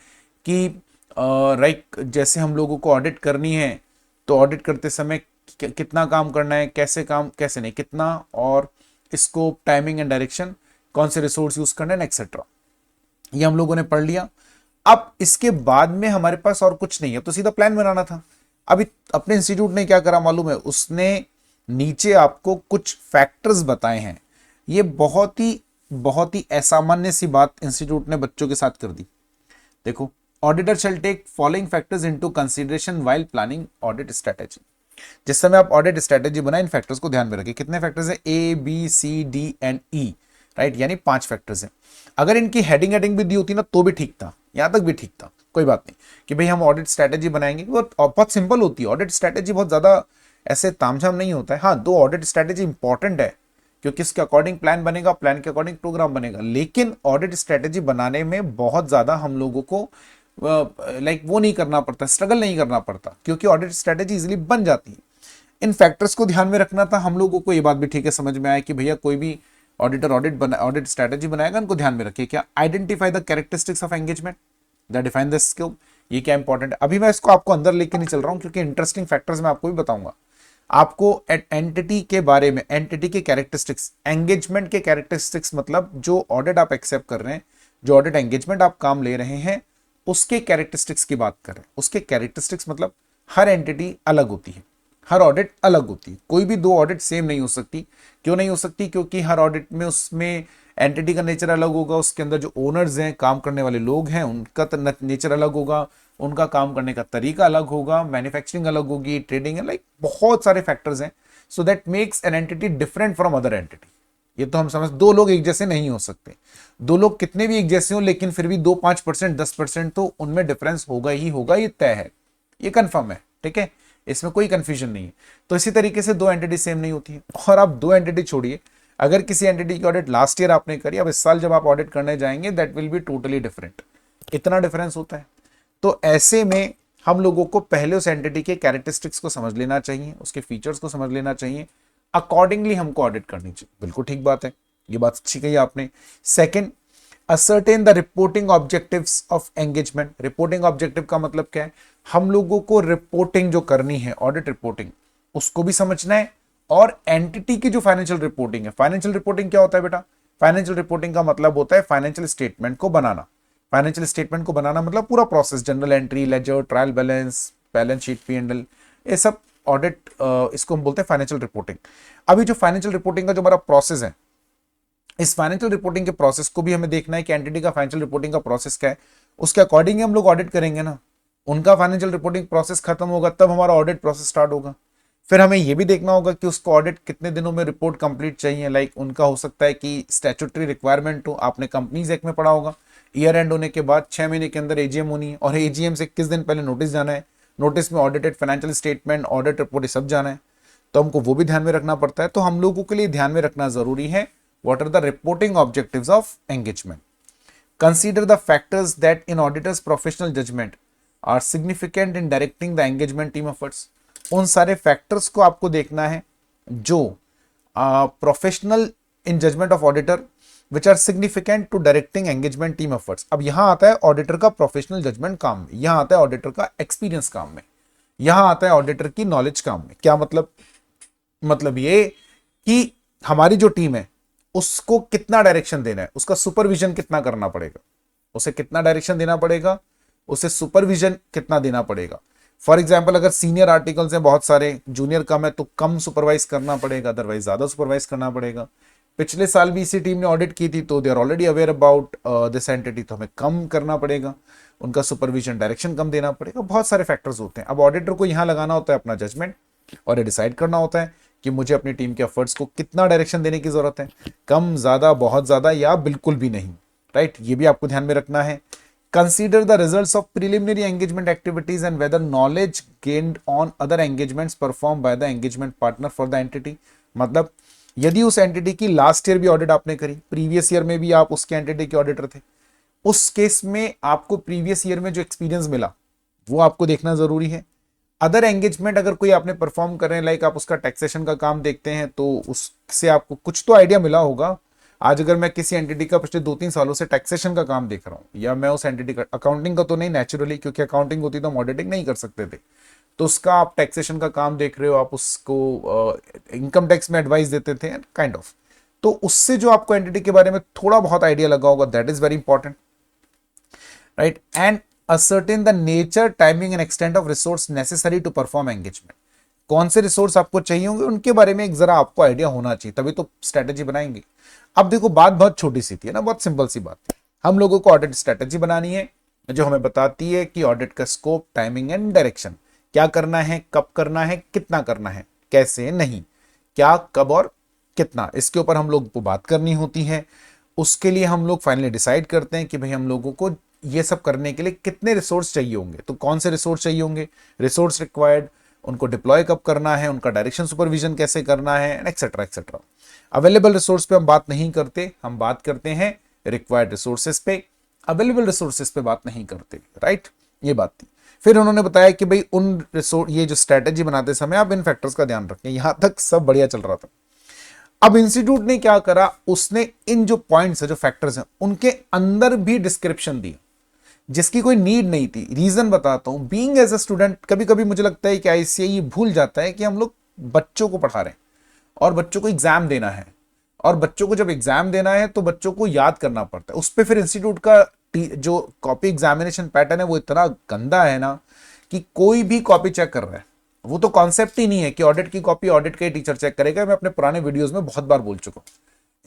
कि जैसे हम लोगों को ऑडिट करनी है तो ऑडिट करते समय कितना काम करना है, कैसे काम, कैसे नहीं, कितना, और स्कोप, टाइमिंग एंड डायरेक्शन, कौन से रिसोर्स यूज करना है, एक्सेट्रा। ये हम लोगों ने पढ़ लिया। अब इसके बाद में हमारे पास और कुछ नहीं है, तो सीधा प्लान बनाना था। अभी अपने इंस्टीट्यूट ने क्या करा मालूम है? उसने नीचे आपको कुछ फैक्टर्स बताए हैं। ये बहुत ही असामान्य सी बात इंस्टीट्यूट ने बच्चों के साथ कर दी। देखो, auditor shall take following factors into consideration while planning audit strategy. जिस समय आप ऑडिट स्ट्रेटेजी बनाए, इन फैक्टर्स को ध्यान में रखिए। कितने फैक्टर्स हैं? A, B, C, D and E, right, यानी 5 फैक्टर्स हैं। अगर इनकी हेडिंग भी दी होती ना तो भी ठीक था, यहां तक भी ठीक था, कोई बात नहीं कि भाई हम ऑडिट स्ट्रेटेजी बनाएंगे। वो बहुत सिंपल होती है ऑडिट स्ट्रेटेजी, बहुत ज्यादा ऐसे तामझाम नहीं होता है। हाँ, 2 ऑडिट स्ट्रेटेजी इंपॉर्टेंट है क्योंकि इसके अकॉर्डिंग प्लान बनेगा, प्लान के अकॉर्डिंग प्रोग्राम बनेगा। लेकिन ऑडिट स्ट्रेटेजी बनाने में बहुत ज्यादा हम लोगों को वो नहीं करना पड़ता, स्ट्रगल नहीं करना पड़ता, क्योंकि ऑडिट स्ट्रेटेजी इजीली बन जाती है। इन फैक्टर्स को ध्यान में रखना था हम लोगों को। ये बात भी ठीक है, समझ में आया कि भैया कोई भी ऑडिटर ऑडिट स्ट्रेटेजी बनाएगा, इनको ध्यान में रखिए। क्या? Identify the characteristics of engagement that define the scope. ये क्या इंपॉर्टेंट है? अभी मैं इसको आपको अंदर लेके नहीं चल रहा हूं क्योंकि इंटरेस्टिंग फैक्टर्स मैं आपको भी बताऊंगा। आपको एंटिटी के बारे में, एंटिटी के कैरेक्टरिस्टिक्स, एंगेजमेंट के कैरेक्टरिस्टिक्स, मतलब जो ऑडिट आप एक्सेप्ट कर रहे हैं, जो ऑडिट एंगेजमेंट आप काम ले रहे हैं, उसके कैरेक्टरिस्टिक्स की बात कर रहे हैं। उसके कैरेक्टरिस्टिक्स मतलब हर एंटिटी अलग होती है, हर ऑडिट अलग होती है। कोई भी 2 ऑडिट सेम नहीं हो सकती। क्यों नहीं हो सकती? क्योंकि हर ऑडिट में उसमें एंटिटी का नेचर अलग होगा, उसके अंदर जो ओनर्स हैं, काम करने वाले लोग हैं, उनका नेचर अलग होगा, उनका काम करने का तरीका अलग होगा, मैन्युफैक्चरिंग अलग होगी, ट्रेडिंग है, लाइक बहुत सारे फैक्टर्स हैं। So that makes an entity different from other entity. ये तो हम समझ, 2 लोग एक जैसे नहीं हो सकते। 2 लोग कितने भी एक जैसे हो, लेकिन फिर भी 2-5%, 10% तो उनमें डिफरेंस होगा ही होगा, ये तय है, ये कंफर्म है, ठीक है, इसमें कोई कंफ्यूजन नहीं है। तो इसी तरीके से 2 एंटिटी सेम नहीं होती है। और आप 2 एंटिटी छोड़िए, अगर किसी एंटिटी की ऑडिट लास्ट ईयर आपने करी, अब इस साल जब आप ऑडिट करने जाएंगे, that will be totally different. इतना डिफरेंस होता है। तो ऐसे में हम लोगों को पहले उस एंटिटी के कैरेक्टरिस्टिक्स को समझ लेना चाहिए, उसके फीचर्स को समझ लेना चाहिए, अकॉर्डिंगली हमको ऑडिट करनी चाहिए। बिल्कुल ठीक बात है, ये बात अच्छी कही आपने। Second, ascertain the reporting objectives of engagement. Reporting objective का मतलब क्या है? हम लोगों को रिपोर्टिंग जो करनी है, ऑडिट रिपोर्टिंग, उसको भी समझना है। और एंटिटी की जो फाइनेंशियल रिपोर्टिंग है, फाइनेंशियल रिपोर्टिंग क्या होता है बेटा? फाइनेंशियल रिपोर्टिंग का मतलब होता है फाइनेंशियल स्टेटमेंट को बनाना। फाइनेंशियल स्टेटमेंट को बनाना मतलब पूरा process, general entry, ledger, trial balance, balance sheet, P&L, ये सब ऑडिट, इसको हम बोलते हैं फाइनेंशियल रिपोर्टिंग। अभी जो फाइनेंशियल रिपोर्टिंग का जो हमारा प्रोसेस है, इस फाइनेंशियल रिपोर्टिंग के प्रोसेस को भी हमें देखना है कि एंटिटी का फाइनेंशियल रिपोर्टिंग का प्रोसेस क्या है, उसके अकॉर्डिंग हम लोग ऑडिट करेंगे ना। उनका फाइनेंशियल रिपोर्टिंग प्रोसेस खत्म होगा तब हमारा ऑडिट प्रोसेस स्टार्ट होगा। फिर हमें यह भी देखना होगा कि उसको ऑडिट कितने दिनों में रिपोर्ट कंप्लीट चाहिए। लाइक उनका हो सकता है कि स्टैट्यूटरी रिक्वायरमेंट हो, आपने कंपनीज एक्ट में पढ़ा होगा, ईयर एंड होने के बाद 6 महीने के अंदर एजीएम होनी है, और एजीएम से 21 दिन पहले नोटिस जाना है, नोटिस में audited financial statement, audit report, सब जाना है, तो हमको वो भी ध्यान में रखना पड़ता है। तो हम लोगों के लिए ध्यान में रखना जरूरी है, what are the reporting objectives of engagement. Consider the factors that in auditor's professional judgment are significant in directing the engagement team efforts. उन सारे फैक्टर्स को आपको देखना है जो professional in judgement of auditor which are significant to directing engagement team efforts. अब यहां आता है ऑडिटर का प्रोफेशनल जजमेंट काम में, यहां आता है ऑडिटर का एक्सपीरियंस काम में, यहां आता है ऑडिटर की नॉलेज काम में। क्या मतलब? मतलब ये कि हमारी जो टीम है उसको कितना डायरेक्शन देना है, उसका सुपरविजन कितना करना पड़ेगा, उसे कितना डायरेक्शन देना पड़ेगा, उसे सुपरविजन कितना देना पड़ेगा। फॉर एग्जाम्पल, अगर सीनियर आर्टिकल्स हैं बहुत सारे, जूनियर कम है, तो कम सुपरवाइज करना पड़ेगा, अदरवाइज ज्यादा सुपरवाइज करना पड़ेगा। पिछले साल भी इसी टीम ने ऑडिट की थी, तो they are already aware about this entity, तो हमें कम करना पड़ेगा, उनका सुपरविजन डायरेक्शन कम देना पड़ेगा। बहुत सारे फैक्टर्स होते हैं। अब ऑडिटर को यहां लगाना होता है अपना जजमेंट और ये डिसाइड करना होता है कि मुझे अपनी टीम के एफर्ट्स को कितना डायरेक्शन देने की जरूरत है, कम, ज्यादा, बहुत ज्यादा या बिल्कुल भी नहीं, राइट? ये भी आपको ध्यान में रखना है। Consider the results of preliminary engagement activities and whether knowledge gained on other engagements perform by the engagement partner for the entity. मतलब यदि उस एंटिटी की लास्ट ईयर भी ऑडिट आपने करी, प्रीवियस ईयर में भी आप उसके एंटिटी के ऑडिटर थे, उस केस में आपको प्रीवियस ईयर में जो एक्सपीरियंस मिला वो आपको देखना जरूरी है। अदर एंगेजमेंट अगर कोई आपने परफॉर्म कर रहे हैं, लाइक आप उसका टैक्सेशन का काम देखते हैं, तो उससे आपको कुछ तो आइडिया मिला होगा। आज अगर मैं किसी एंटिटी का पिछले 2-3 सालों से टैक्सेशन का काम देख रहा हूं, या मैं उस एंटिटी का, अकाउंटिंग का तो नहीं नेचुरली, क्योंकि अकाउंटिंग होती तो हम ऑडिटिंग नहीं कर सकते थे, तो उसका आप टैक्सेशन का काम देख रहे हो, आप उसको इनकम टैक्स में एडवाइस देते थे काइंड ऑफ, तो उससे जो आपको एंटिटी के बारे में थोड़ा बहुत आइडिया लगा होगा, that is very important, right. And ascertain the nature, timing and extent of resource necessary to perform engagement। कौन से रिसोर्स आपको चाहिए होंगे उनके बारे में एक जरा आपको आइडिया होना चाहिए, तभी तो स्ट्रेटेजी बनाएंगे। अब देखो बात बहुत छोटी सी थी है ना, बहुत सिंपल सी बात है। हम लोगों को ऑडिट स्ट्रेटेजी बनानी है जो हमें बताती है कि ऑडिट का स्कोप, टाइमिंग एंड डायरेक्शन, क्या करना है, कब करना है, कितना करना है, कैसे नहीं, क्या, कब और कितना, इसके ऊपर हम लोग को बात करनी होती है। उसके लिए हम लोग फाइनली डिसाइड करते हैं कि भाई हम लोगों को ये सब करने के लिए कितने रिसोर्स चाहिए होंगे, तो कौन से रिसोर्स चाहिए होंगे, रिसोर्स रिक्वायर्ड, उनको डिप्लॉय कब करना है, उनका डायरेक्शन सुपरविजन कैसे करना है, एक्सेट्रा एक्सेट्रा। अवेलेबल रिसोर्स पे हम बात नहीं करते, हम बात करते हैं रिक्वायर्ड रिसोर्सेज पे, अवेलेबल रिसोर्सेज पे बात नहीं करते, राइट। ये बात थी। फिर उन्होंने बताया कि भाई उन रिसोर्स, ये जो स्ट्रेटेजी बनाते समय आप इन फैक्टर्स का ध्यान रखें। यहां तक सब बढ़िया चल रहा था। अब इंस्टीट्यूट ने क्या करा, उसने इन जो पॉइंट्स है, जो फैक्टर्स हैं, उनके अंदर भी डिस्क्रिप्शन दी जिसकी कोई नीड नहीं थी। रीजन बताता हूं, बीइंग एज अ स्टूडेंट कभी कभी मुझे लगता है कि आईसीएई भूल जाता है कि हम लोग बच्चों को पढ़ा रहे हैं और बच्चों को एग्जाम देना है, और बच्चों को जब एग्जाम देना है तो बच्चों को याद करना पड़ता है। उस पर फिर इंस्टीट्यूट का जो कॉपी एग्जामिनेशन पैटर्न है वो इतना गंदा है ना कि कोई भी कॉपी चेक कर रहा है। वो तो कॉन्सेप्ट ही नहीं है कि ऑडिट की कॉपी ऑडिट का ही टीचर चेक करेगा। मैं अपने पुराने वीडियोस में बहुत बार बोल चुका हूं,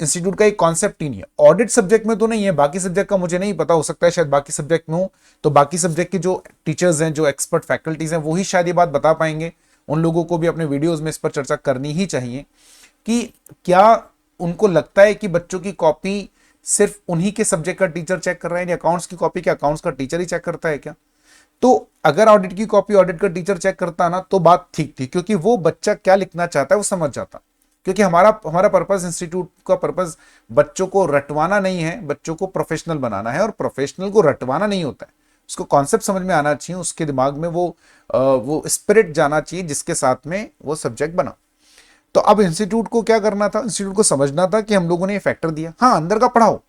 इंस्टीट्यूट का एक कॉन्सेप्ट ही नहीं है। ऑडिट सब्जेक्ट में तो नहीं है, बाकी सब्जेक्ट का मुझे नहीं पता, हो सकता है शायद बाकी सब्जेक्ट में हो, तो बाकी सब्जेक्ट के जो टीचर्स हैं, जो एक्सपर्ट फैकल्टीज हैं, वो ही शायद ये बात बता पाएंगे। उन लोगों को भी अपने वीडियोस में इस पर चर्चा करनी ही चाहिए कि क्या उनको लगता है कि बच्चों की कॉपी सिर्फ उन्हीं के सब्जेक्ट का टीचर चेक कर रहा है, या अकाउंट्स की कॉपी क्या अकाउंट्स का टीचर ही चेक करता है क्या? तो अगर ऑडिट की कॉपी ऑडिट का टीचर चेक करता ना तो बात ठीक थी, क्योंकि वो बच्चा क्या लिखना चाहता है वो समझ जाता। क्योंकि हमारा पर्पस, इंस्टीट्यूट का पर्पस बच्चों को रटवाना नहीं है, बच्चों को प्रोफेशनल बनाना है। और प्रोफेशनल को रटवाना नहीं होता है, उसको कॉन्सेप्ट समझ में आना चाहिए, उसके दिमाग में वो स्पिरिट जाना चाहिए जिसके साथ में वो सब्जेक्ट बना। तो अब इंस्टीट्यूट को क्या करना था, इंस्टीट्यूट को समझना था कि हम लोगों ने ये फैक्टर दिया, हाँ अंदर का पढ़ाओ,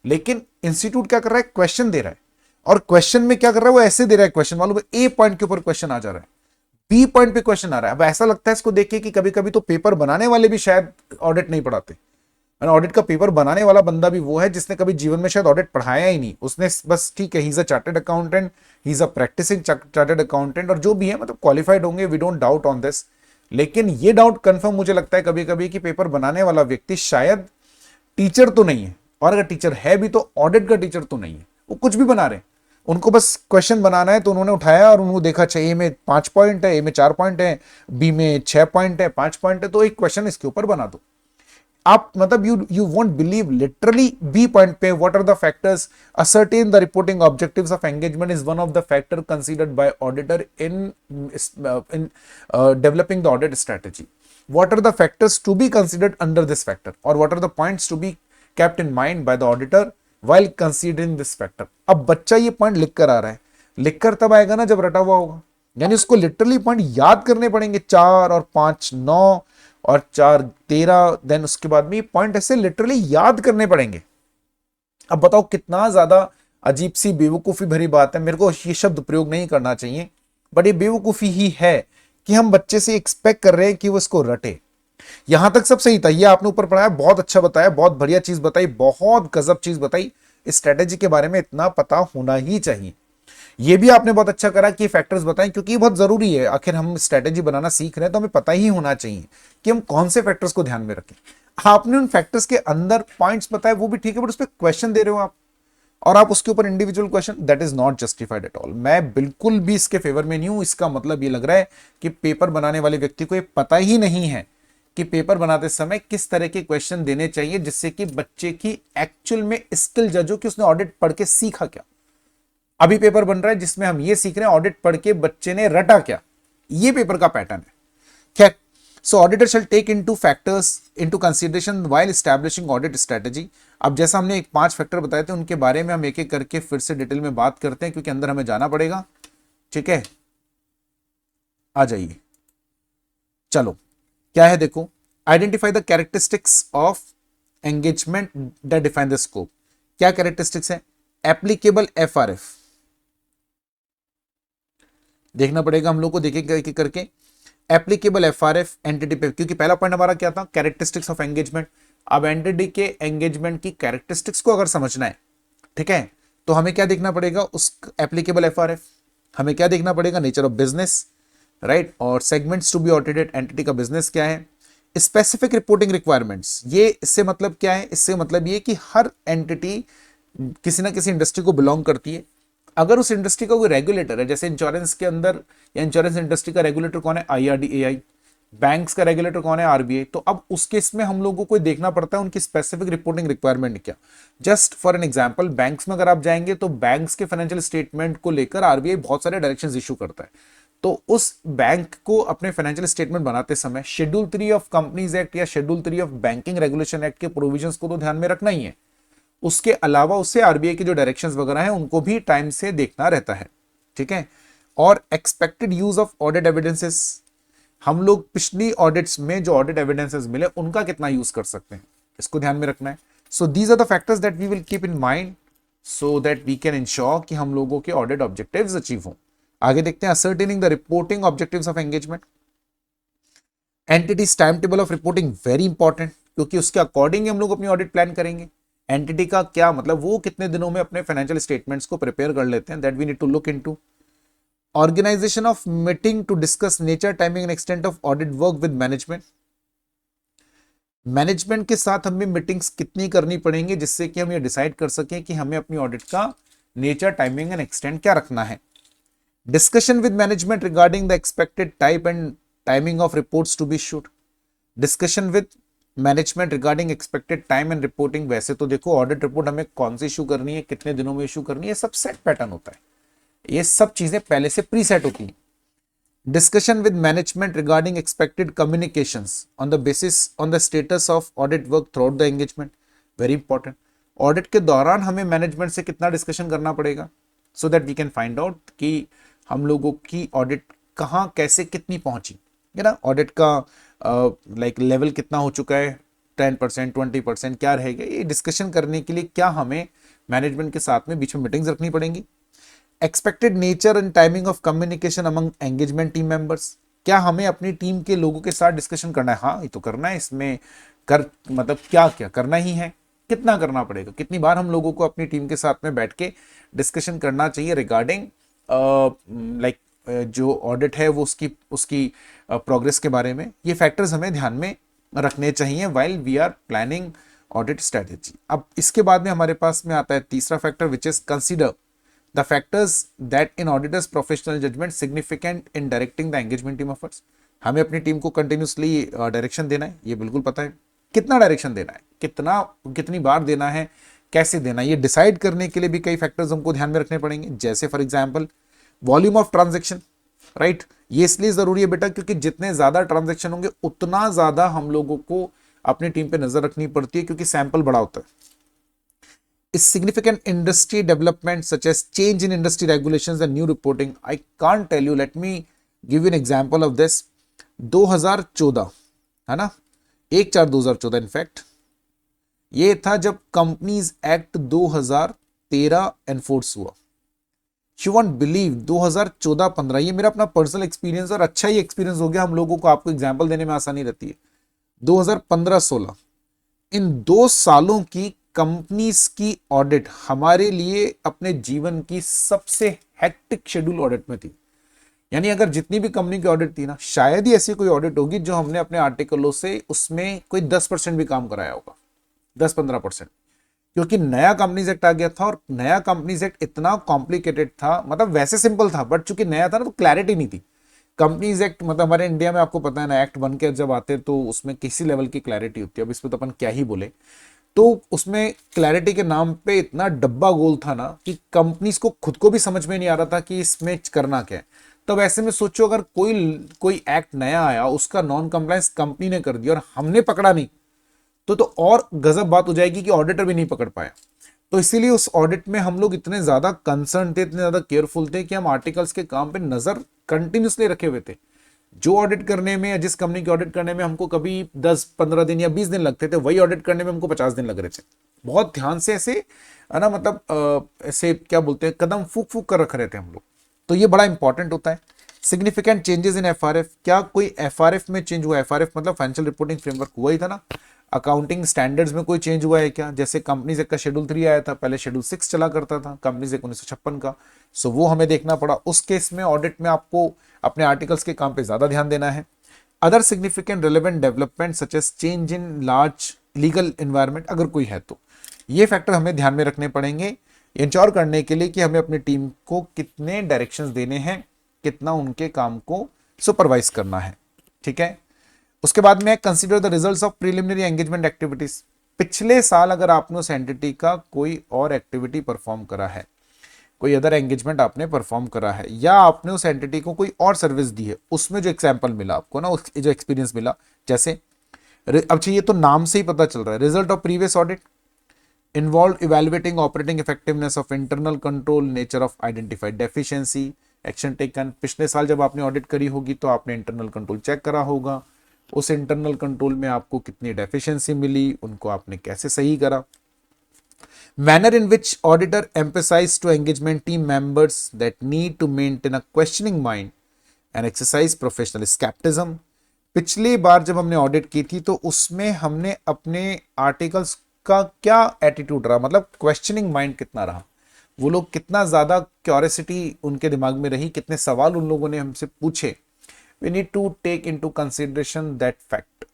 लेकिन इंस्टीट्यूट क्या कर रहा है, क्वेश्चन दे रहा है। और क्वेश्चन में क्या कर रहा है, वो ऐसे दे रहा है क्वेश्चन, मालूम है ए पॉइंट के ऊपर क्वेश्चन आ जा रहा है, बी पॉइंट पे क्वेश्चन आ रहा है। अब ऐसा लगता है इसको देख के कि कभी कभी तो पेपर बनाने वाले भी शायद ऑडिट नहीं पढ़ाते। ऑडिट का पेपर बनाने वाला बंदा भी वो है जिसने कभी जीवन में शायद ऑडिट पढ़ाया ही नहीं, उसने बस ठीक है, he is a chartered accountant, he is a practicing chartered accountant, और जो भी है मतलब क्वालिफाइड होंगे, we don't doubt on this. लेकिन ये डाउट कंफर्म मुझे लगता है कभी कभी कि पेपर बनाने वाला व्यक्ति शायद टीचर तो नहीं है, और अगर टीचर है भी तो ऑडिट का टीचर तो नहीं है। वो कुछ भी बना रहे हैं, उनको बस क्वेश्चन बनाना है, तो उन्होंने उठाया और उन्होंने देखा अच्छा ए में 5 पॉइंट है, ए में 4 पॉइंट है, बी में 6 पॉइंट है, 5 पॉइंट है, तो एक क्वेश्चन इसके ऊपर बना दो। आप मतलब you won't believe, literally B point पे what are the factors, ascertain the reporting objectives of engagement is one of the factor considered by auditor in developing the audit strategy. What are the factors to be considered under this factor, or what are the points to be kept in mind by the auditor while considering this factor? अब बच्चा ये point लिख कर आ रहा है, लिख कर तब आएगा ना जब रटा हुआ होगा, यानी उसको लिटरली पॉइंट याद करने पड़ेंगे, 4 और 5 9 और 4 13, देन उसके बाद में ये पॉइंट ऐसे लिटरली याद करने पड़ेंगे। अब बताओ कितना ज्यादा अजीब सी बेवकूफी भरी बात है, मेरे को ये शब्द प्रयोग नहीं करना चाहिए, बट ये बेवकूफी ही है कि हम बच्चे से एक्सपेक्ट कर रहे हैं कि वो इसको रटे। यहां तक सब सही था, ये आपने ऊपर पढ़ाया, बहुत अच्छा बताया, बहुत बढ़िया चीज बताई, बहुत गजब चीज बताई। इस स्ट्रेटेजी के बारे में इतना पता होना ही चाहिए। ये भी आपने बहुत अच्छा करा कि फैक्टर्स बताएं, क्योंकि ये बहुत जरूरी है। आखिर हम स्ट्रेटेजी बनाना सीख रहे हैं तो हमें पता ही होना चाहिए कि हम कौन से फैक्टर्स को ध्यान में रखें। आपने उन फैक्टर्स के अंदर पॉइंट्स बताए, वो भी ठीक है, बट उस पर क्वेश्चन दे रहे हो आप, और आप उसके ऊपर individual question, that is not justified at all. मैं बिल्कुल भी इसके फेवर में नहीं हूं। इसका मतलब ये लग रहा है कि पेपर बनाने वाले व्यक्ति को ये पता ही नहीं है कि पेपर बनाते समय किस तरह के क्वेश्चन देने चाहिए, जिससे कि बच्चे की एक्चुअल में स्किल जज हो कि उसने ऑडिट पढ़ के सीखा क्या। अभी पेपर बन रहा है जिसमें हम ये सीख रहे हैं ऑडिट पढ़ के बच्चे ने रटा क्या, ये पेपर का पैटर्न है। खैर, so auditor shall take into factors into consideration while establishing audit strategy. अब जैसा हमने एक 5 फैक्टर बताए थे, उनके बारे में हम एक एक करके फिर से डिटेल में बात करते हैं, क्योंकि अंदर हमें जाना पड़ेगा, ठीक है। आ जाइए, चलो क्या है देखो, identify the characteristics of engagement that define the scope. क्या कैरेक्टरिस्टिक्स है? एप्लीकेबल एफआरएफ देखना पड़ेगा हम लोग को, देखेंगे करके एप्लीकेबल एफआरएफ एंटिटी पे, क्योंकि पहला पॉइंट हमारा क्या था? Characteristics of engagement. अब एंटिटी के एंगेजमेंट की कैरेक्टरिस्टिक्स को अगर समझना है, ठीक है, तो हमें क्या देखना पड़ेगा? उस एप्लीकेबल एफआरएफ, हमें क्या देखना पड़ेगा? नेचर ऑफ बिजनेस, राइट, और segments to be audited, entity का बिजनेस क्या है, स्पेसिफिक रिपोर्टिंग रिक्वायरमेंट्स। ये इससे मतलब क्या है? इससे मतलब ये कि हर एंटिटी किसी ना किसी इंडस्ट्री को बिलोंग करती है। अगर उस इंडस्ट्री का कोई रेगुलेटर है, जैसे इंश्योरेंस के अंदर या इंश्योरेंस इंडस्ट्री का रेगुलेटर कौन है? IRDAI। बैंक्स का रेगुलेटर कौन है? RBI। तो अब उस केस में हम लोगों को देखना पड़ता है उनकी स्पेसिफिक रिपोर्टिंग रिक्वायरमेंट क्या। Just for an example, banks में अगर आप जाएंगे तो बैंक्स के फाइनेंशियल स्टेटमेंट को लेकर RBI बहुत सारे डायरेक्शंस इशू करता है। तो उस बैंक को अपने फाइनेंशियल स्टेटमेंट बनाते समय शेड्यूल 3 ऑफ कंपनीज एक्ट या schedule 3 of banking regulation act के प्रोविजंस को तो ध्यान में रखना ही है। उसके अलावा उससे आरबीआई के जो डायरेक्शंस वगैरह हैं उनको भी टाइम से देखना रहता है, ठीक है। और expected use of audit evidences, हम लोग पिछली ऑडिट्स में जो ऑडिट एविडेंसेस मिले उनका कितना यूज कर सकते हैं, इसको ध्यान में रखना है। So these are the factors that we will keep in mind so that we can ensure कि हम लोगों के ऑडिट ऑब्जेक्टिव्स अचीव हों। आगे देखते हैं, ascertaining the reporting objectives of engagement. Entities time table of reporting very important, क्योंकि उसके अकॉर्डिंग हम लोग अपनी ऑडिट प्लान करेंगे। एंटिटी का क्या मतलब, वो कितने दिनों में अपने फाइनेंशियल स्टेटमेंट्स को प्रिपेयर कर लेते हैं, that we need to look into. Organization of meeting to discuss nature, timing and extent of audit work with management. Management के साथ हमें मीटिंग्स कितनी करनी पड़ेंगी जिससे कि हम ये डिसाइड कर सकें कि हमें अपनी ऑडिट का नेचर, टाइमिंग एंड एक्सटेंट क्या रखना है। Discussion with management regarding the expected type and timing of reports to be issued. Discussion with management regarding expected time and reporting. वैसे तो देखो ऑडिट रिपोर्ट हमें कौन सी इशू करनी है, कितने दिनों में इशू करनी है, सब सेट पैटर्न होता है, ये सब चीजें पहले से प्री सेट होती हैं। Discussion with management regarding expected communications on the basis on the status of audit work throughout the engagement, very important. Audit के दौरान हमें मैनेजमेंट से कितना डिस्कशन करना पड़ेगा so that we can find out कि हम लोगों की ऑडिट कहाँ, कैसे, कितनी पहुंची है ना, ऑडिट का लाइक लेवल कितना हो चुका है, 10%, 20% क्या रहेगा। ये डिस्कशन करने के लिए क्या हमें मैनेजमेंट के साथ में बीच में मीटिंग्स रखनी पड़ेंगी। Expected nature and timing of communication among engagement team members, क्या हमें अपनी टीम के लोगों के साथ डिस्कशन करना है? हाँ, ये तो करना है, इसमें कर मतलब क्या क्या करना ही है, कितना करना पड़ेगा, कितनी बार हम लोगों को अपनी टीम के साथ में बैठ के डिस्कशन करना चाहिए रिगार्डिंग लाइक जो ऑडिट है वो उसकी प्रोग्रेस के बारे में। ये फैक्टर्स हमें ध्यान में रखने चाहिए while we are planning audit strategy. अब इसके बाद में हमारे पास में आता है तीसरा factor which is consider the factors that in auditor's professional judgement significant in directing the engagement team efforts. हमें अपनी टीम को कंटिन्यूसली डायरेक्शन देना है, ये बिल्कुल पता है। कितना डायरेक्शन देना है, कितनी बार देना है, कैसे देना है, ये डिसाइड करने के लिए भी कई फैक्टर्स हमको ध्यान में रखने पड़ेंगे। जैसे for example volume of transaction, right. ये इसलिए जरूरी है बेटा क्योंकि जितने ज्यादा ट्रांजेक्शन होंगे उतना ज्यादा हम लोगों को अपनी टीम पे नजर रखनी पड़ती है, क्योंकि सैंपल बड़ा होता है। इस significant industry development such as change in industry regulations and new reporting, I can't tell you, let me give you an example of this. 2014 है ना, 1/4/2014 इनफैक्ट, ये था जब कंपनीज एक्ट 2013 एनफोर्स हुआ। यू वॉन्ट बिलीव 2014-15, ये मेरा अपना personal experience और अच्छा ही एक्सपीरियंस हो गया हम लोगों को, आपको एग्जांपल देने में आसानी रहती है। 2015-16 इन 2 सालों की कंपनीज की ऑडिट हमारे लिए अपने जीवन की सबसे हेक्टिक शेड्यूल ऑडिट में थी। यानी अगर जितनी भी कंपनी की ऑडिट थी ना, शायद ही ऐसी कोई ऑडिट होगी जो हमने अपने आर्टिकलों से उसमें कोई 10% भी काम कराया होगा, 10-15%, क्योंकि नया कंपनीज एक्ट आ गया था। और नया कंपनीज एक्ट इतना कॉम्प्लिकेटेड था, मतलब वैसे सिंपल था बट चूंकि नया था ना तो क्लैरिटी नहीं थी। कंपनीज एक्ट मतलब हमारे इंडिया में आपको पता है ना, एक्ट बन के जब आते हैं तो उसमें किसी लेवल की क्लैरिटी होती है। अब इसमें तो अपन क्या ही बोले, तो उसमें क्लैरिटी के नाम पे इतना डब्बा गोल था ना कि कंपनीज को खुद को भी समझ में नहीं आ रहा था कि इसमें करना क्या है। तब ऐसे में सोचो अगर कोई एक्ट नया आया, उसका नॉन कंप्लायंस कंपनी ने कर दिया और हमने पकड़ा नहीं तो और गजब बात हो जाएगी कि ऑडिटर भी नहीं पकड़ पाया। तो इसीलिए उस ऑडिट में हम लोग इतने ज्यादा कंसर्न थे, इतने ज्यादा केयरफुल थे कि हम आर्टिकल्स के काम पे नजर कंटिन्यूसली रखे हुए थे जो ऑडिट करने में, जिस कंपनी के ऑडिट करने में हमको कभी 10-15 दिन या 20 दिन लगते थे, वही ऑडिट करने में हमको 50 दिन लग रहे थे। बहुत ध्यान से ऐसे है ना, मतलब ऐसे क्या बोलते हैं, कदम फूक फूक कर रख रहे थे हम लोग। तो ये बड़ा इंपॉर्टेंट होता है। सिग्निफिकेंट चेंजेस इन एफआरएफ, क्या कोई एफआरएफ में चेंज हुआ? एफआरएफ मतलब फाइनेंशियल रिपोर्टिंग फ्रेमवर्क हुआ ही था ना। अकाउंटिंग स्टैंडर्ड्स में कोई चेंज हुआ है क्या? जैसे कंपनीज एक्ट का शेड्यूल 3 आया था, पहले शेड्यूल 6 चला करता था कंपनीज एक्ट 1956 का। सो वो हमें देखना पड़ा। उस केस में ऑडिट में आपको अपने आर्टिकल्स के काम पे ज्यादा ध्यान देना है। Other significant relevant development such as change in large legal environment, अगर कोई है तो ये फैक्टर हमें ध्यान में रखने पड़ेंगे इंश्योर करने के लिए कि हमें अपनी टीम को कितने डायरेक्शंस देने हैं, कितना उनके काम को सुपरवाइज करना है। ठीक है। उसके बाद में consider the results of preliminary engagement activities. पिछले साल अगर आपने उस एंटिटी का कोई और एक्टिविटी परफॉर्म करा है, कोई अदर एंगेजमेंट आपने परफॉर्म करा है, या आपने उस एंटिटी को कोई और सर्विस दी है, उसमें जो एग्जाम्पल मिला आपको ना, जो एक्सपीरियंस मिला, जैसे अब ये तो नाम से ही पता चल रहा है, result of previous audit involved evaluating operating effectiveness of internal control, nature of identified deficiency, action taken। पिछले साल जब आपने ऑडिट करी होगी तो आपने इंटरनल कंट्रोल चेक करा होगा, उस इंटरनल कंट्रोल में आपको कितनी डेफिशिएंसी मिली, उनको आपने कैसे सही करा। Manner in which auditor emphasize to engagement team members that need to maintain a questioning mind and exercise professional scepticism. पिछली बार जब हमने ऑडिट की थी तो उसमें हमने अपने आर्टिकल्स का क्या एटीट्यूड रहा, मतलब क्वेश्चनिंग माइंड कितना रहा, वो लोग कितना ज्यादा क्यूरियोसिटी उनके दिमाग में रही, कितने सवाल उन लोगों ने हमसे पूछे। We need to take into consideration that fact,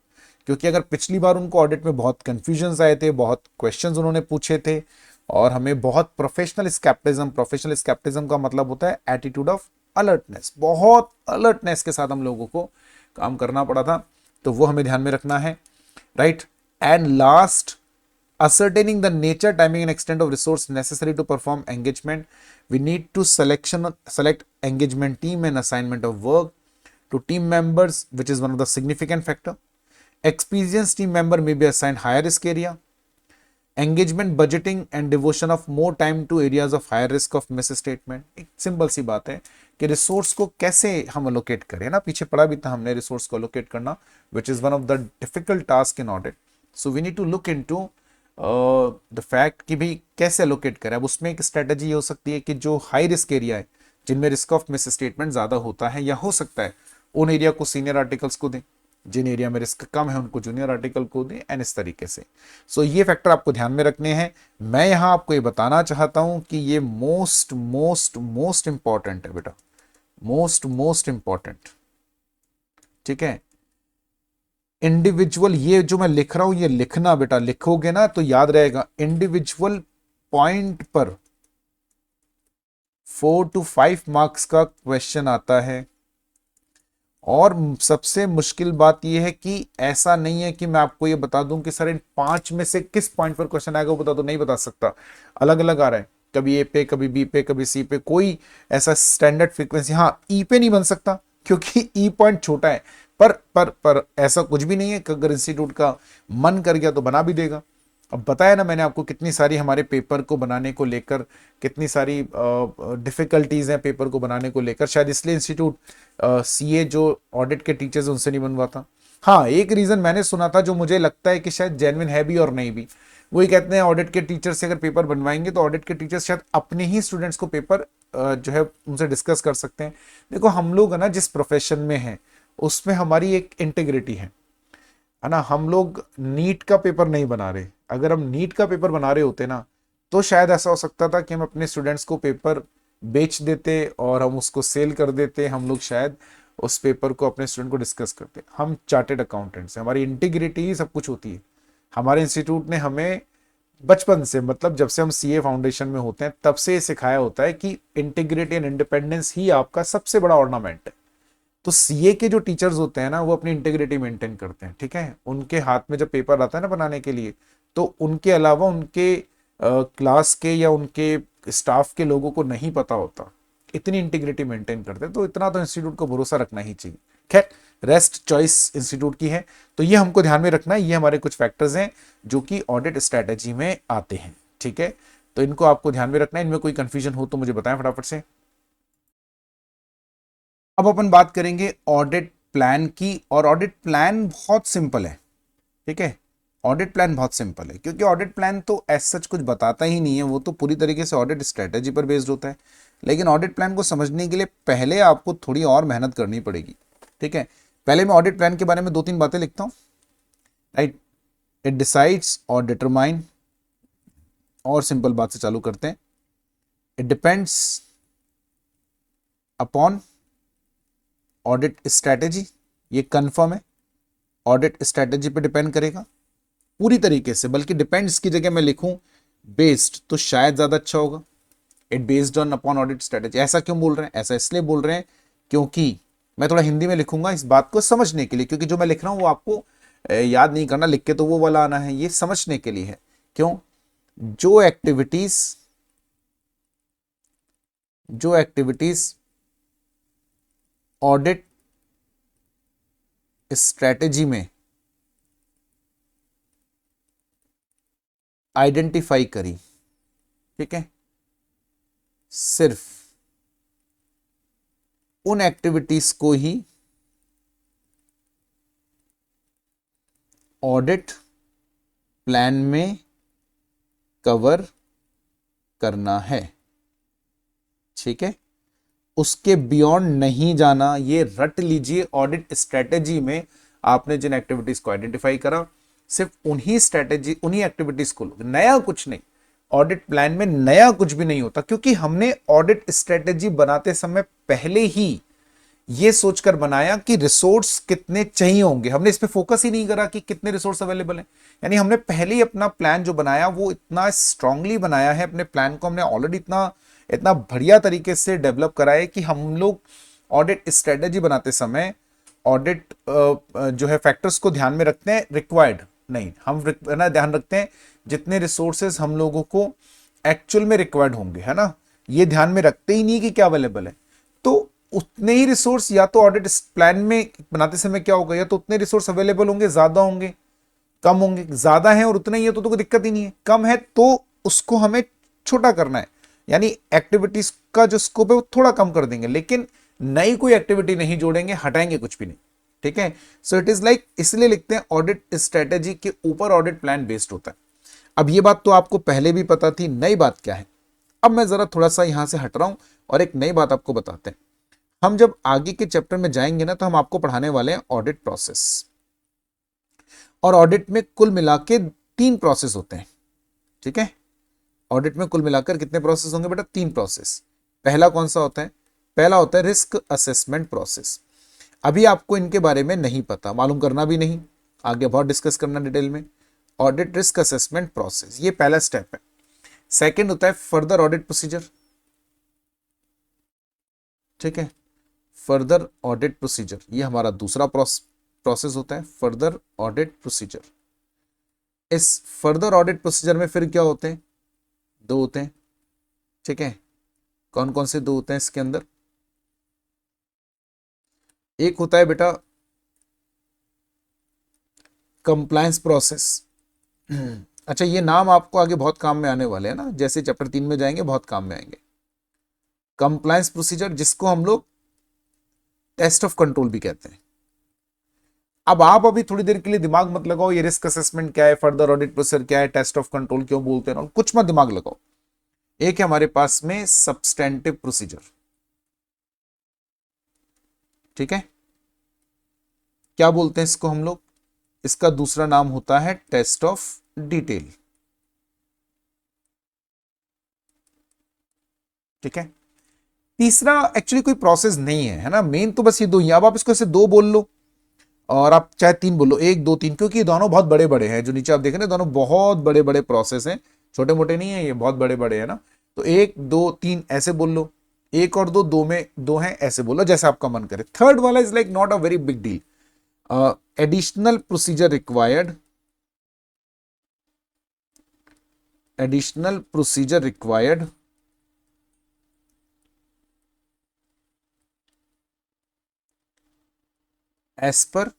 क्योंकि अगर पिछली बार उनको ऑडिट में बहुत कंफ्यूजन आए थे, बहुत क्वेश्चंस उन्होंने पूछे थे, और हमें बहुत प्रोफेशनल स्केप्टिज्म का मतलब होता है एटीट्यूड ऑफ अलर्टनेस, बहुत अलर्टनेस के साथ हम लोगों को काम करना पड़ा था, तो वो हमें ध्यान में रखना है। Right. And last, ascertaining the nature, timing and extent of resource necessary to perform engagement. We need to select engagement team and assignment of work to team members, which is one of the significant factor. Experienced team member may be assigned higher risk area. Engagement budgeting and devotion of more time to areas of higher risk of misstatement। एक simple सी बात है कि resource को कैसे हम allocate करें ना, पीछे पढ़ा भी था हमने रिसोर्स को अलोकेट करना, which is one of the difficult task in audit. So we need to look into the fact कि भाई कैसे एलोकेट करें। अब उसमें एक स्ट्रेटजी हो सकती है कि जो हाई रिस्क एरिया है, जिनमें रिस्क ऑफ मिस स्टेटमेंट ज्यादा होता है, या हो सकता है उन एरिया को सीनियर आर्टिकल्स को दें, जिन एरिया में रिस्क कम है उनको जूनियर आर्टिकल को दें, एंड इस तरीके से। सो ये फैक्टर आपको ध्यान में रखने हैं। मैं यहां आपको ये बताना चाहता हूं कि ये मोस्ट मोस्ट मोस्ट इंपॉर्टेंट है बेटा, मोस्ट इंपॉर्टेंट। ठीक है। इंडिविजुअल, ये जो मैं लिख रहा हूं ये लिखना बेटा, लिखोगे ना तो याद रहेगा। इंडिविजुअल पॉइंट पर 4 to 5 मार्क्स का क्वेश्चन आता है, और सबसे मुश्किल बात यह है कि ऐसा नहीं है कि मैं आपको ये बता दूं कि सर इन 5 में से किस पॉइंट पर क्वेश्चन आएगा वो बता दो, नहीं बता सकता। अलग अलग आ रहा है, कभी ए पे, कभी बी पे, कभी सी पे, कोई ऐसा स्टैंडर्ड फ्रीक्वेंसी। हाँ, ई पे नहीं बन सकता क्योंकि ई पॉइंट छोटा है, पर ऐसा कुछ भी नहीं है कि अगर इंस्टीट्यूट का मन कर गया तो बना भी देगा। अब बताया ना मैंने आपको कितनी सारी हमारे पेपर को बनाने को लेकर कितनी सारी डिफिकल्टीज हैं पेपर को बनाने को लेकर, शायद इसलिए इंस्टीट्यूट सीए जो ऑडिट के टीचर्स उनसे नहीं बनवाता। हाँ, एक रीजन मैंने सुना था जो मुझे लगता है कि शायद जेन्युइन है भी और नहीं भी, वही कहते हैं ऑडिट के टीचर से अगर पेपर बनवाएंगे तो ऑडिट के टीचर शायद अपने ही स्टूडेंट्स को पेपर जो है उनसे डिस्कस कर सकते हैं। देखो हम लोग है ना जिस प्रोफेशन में हैं उसमें हमारी एक इंटीग्रिटी है ना। हम लोग नीट का पेपर नहीं बना रहे, अगर हम नीट का पेपर बना रहे होते ना तो शायद ऐसा हो सकता था कि हम अपने स्टूडेंट्स को पेपर बेच देते और हम उसको सेल कर देते, हम लोग शायद उस पेपर को अपने स्टूडेंट को डिस्कस करते। हम चार्टेड अकाउंटेंट्स हैं, हमारी इंटीग्रिटी ही सब कुछ होती है। हमारे इंस्टीट्यूट ने हमें बचपन से, मतलब जब से हम सीए फाउंडेशन में होते हैं तब से सिखाया होता है कि इंटीग्रिटी एंड इंडिपेंडेंस ही आपका सबसे बड़ा ऑर्नामेंट है। तो सीए के जो टीचर्स होते हैं ना वो अपनी इंटीग्रिटी मेंटेन करते हैं। ठीक है। उनके हाथ में जब पेपर आता है ना बनाने के लिए, तो उनके अलावा उनके क्लास के या उनके स्टाफ के लोगों को नहीं पता होता, इतनी इंटीग्रिटी मेंटेन करते हैं। तो इतना तो इंस्टीट्यूट को भरोसा रखना ही चाहिए। खैर, रेस्ट चॉइस इंस्टीट्यूट की है, तो ये हमको ध्यान में रखना है। ये हमारे कुछ फैक्टर्स हैं जो कि ऑडिट स्ट्रैटेजी में आते हैं। ठीक है, तो इनको आपको ध्यान में रखना है। इनमें कोई कंफ्यूजन हो तो मुझे बताएं फटाफट से। अब अपन बात करेंगे ऑडिट प्लान की, और ऑडिट प्लान बहुत सिंपल है, ठीक है। ऑडिट प्लान बहुत सिंपल है क्योंकि ऑडिट प्लान तो एज सच कुछ बताता ही नहीं है, वो तो पूरी तरीके से ऑडिट स्ट्रेटेजी पर बेस्ड होता है। लेकिन ऑडिट प्लान को समझने के लिए पहले आपको थोड़ी और मेहनत करनी पड़ेगी, ठीक है। पहले मैं ऑडिट प्लान के बारे में 2-3 बातें लिखता हूँ, राइट। इट डिसाइड्स और डिटरमाइन, और सिंपल बात से चालू करते हैं। It depends upon audit strategy, ये कंफर्म है, ऑडिट स्ट्रेटेजी पे डिपेंड करेगा पूरी तरीके से। बल्कि डिपेंड्स की जगह मैं लिखूं बेस्ड तो शायद ज्यादा अच्छा होगा। It based on upon audit strategy. ऐसा क्यों बोल रहे हैं? ऐसा इसलिए बोल रहे हैं क्योंकि मैं थोड़ा हिंदी में लिखूंगा इस बात को समझने के लिए, क्योंकि जो मैं लिख रहा हूं वो आपको याद नहीं करना, लिख के तो वो वाला आना है, ये समझने के लिए है। क्यों? जो एक्टिविटीज ऑडिट स्ट्रेटेजी में आइडेंटिफाई करी, ठीक है, सिर्फ उन एक्टिविटीज को ही ऑडिट प्लान में कवर करना है, ठीक है। उसके बियॉन्ड नहीं जाना, ये रट लीजिए। ऑडिट स्ट्रेटेजी में आपने जिन एक्टिविटीज को आइडेंटिफाई करा, सिर्फ उन्हीं एक्टिविटीज को लो, नया कुछ नहीं। ऑडिट प्लान में नया कुछ भी नहीं होता, क्योंकि हमने ऑडिट स्ट्रेटेजी बनाते समय पहले ही ये सोचकर बनाया कि रिसोर्स कितने चाहिए होंगे। हमने इस पे फोकस ही नहीं करा कि कितने रिसोर्स अवेलेबल हैं। यानी हमने पहले ही अपना प्लान जो बनाया वो इतना स्ट्रांगली बनाया है, अपने प्लान को हमने ऑलरेडी इतना बढ़िया तरीके से डेवलप करा है कि हम लोग ऑडिट स्ट्रेटेजी बनाते समय ऑडिट जो है फैक्टर्स को ध्यान में रखते हैं, रिक्वायर्ड नहीं। हम ना ध्यान रखते हैं जितने रिसोर्सेज हम लोगों को एक्चुअल में रिक्वायर्ड होंगे, है ना, ये ध्यान में रखते ही नहीं कि क्या अवेलेबल है। तो उतने ही रिसोर्स या तो ऑडिट प्लान में बनाते समय क्या होगा, या तो उतने रिसोर्स अवेलेबल होंगे, ज्यादा होंगे, कम होंगे। ज्यादा है और उतना ही है तो कोई दिक्कत ही नहीं है। कम है तो उसको हमें छोटा करना है, यानी एक्टिविटीज का जो स्कोप है वो थोड़ा कम कर देंगे, लेकिन नई कोई एक्टिविटी नहीं जोड़ेंगे, हटाएंगे कुछ भी नहीं, ठीक है। सो इट इज लाइक, इसलिए लिखते हैं ऑडिट स्ट्रेटेजी के ऊपर ऑडिट प्लान बेस्ड होता है। अब ये बात तो आपको पहले भी पता थी, नई बात क्या है? अब मैं जरा थोड़ा सा यहां से हट रहा हूं और एक नई बात आपको बताते हैं। हम जब आगे के चैप्टर में जाएंगे ना, तो हम आपको पढ़ाने वाले हैं ऑडिट प्रोसेस। और ऑडिट में कुल मिला के 3 प्रोसेस होते हैं, ठीक है। ऑडिट में कुल मिलाकर कितने प्रोसेस होंगे बेटा? 3 प्रोसेस। पहला कौन सा होता है? पहला होता है रिस्क असेसमेंट प्रोसेस। अभी आपको इनके बारे में नहीं पता, मालूम करना भी नहीं, आगे बहुत डिस्कस करना डिटेल में। ऑडिट रिस्क असेसमेंट प्रोसेस, ये पहला स्टेप है। सेकंड होता है फर्दर ऑडिट प्रोसीजर, ठीक है। फर्दर ऑडिट प्रोसीजर, ये हमारा दूसरा प्रोसेस होता है, फर्दर ऑडिट प्रोसीजर। इस फर्दर ऑडिट प्रोसीजर में फिर क्या होते हैं? 2 होते हैं, ठीक है। कौन कौन से 2 होते हैं इसके अंदर? एक होता है बेटा कंप्लायंस प्रोसेस। अच्छा, ये नाम आपको आगे बहुत काम में आने वाले हैं ना, जैसे चैप्टर 3 में जाएंगे बहुत काम में आएंगे। कंप्लायंस प्रोसीजर, जिसको हम लोग टेस्ट ऑफ कंट्रोल भी कहते हैं। अब आप अभी थोड़ी देर के लिए दिमाग मत लगाओ ये रिस्क असेसमेंट क्या है, फर्दर ऑडिट प्रोसीजर क्या है, टेस्ट ऑफ कंट्रोल क्यों बोलते हैं, कुछ मत दिमाग लगाओ। एक है हमारे पास में सब्सटेंटिव प्रोसीजर, ठीक है। क्या बोलते हैं इसको हम लोग? इसका दूसरा नाम होता है टेस्ट ऑफ डिटेल, ठीक है। तीसरा एक्चुअली कोई प्रोसेस नहीं है, है ना, मेन तो बस ये 2 ही। अब आप इसको ऐसे 2 बोल लो और आप चाहे 3 बोलो, 1 2 3, क्योंकि ये दोनों बहुत बड़े बड़े हैं। जो नीचे आप देख रहे हैं दोनों बहुत बड़े बड़े प्रोसेस हैं, छोटे मोटे नहीं है, ये बहुत बड़े बड़े हैं ना। तो 1 2 3 ऐसे बोल लो, 1 और 2, 2 में 2 हैं, ऐसे बोलो जैसे आपका मन करे। थर्ड वाला is like not a very big deal. Additional procedure required, additional procedure required as per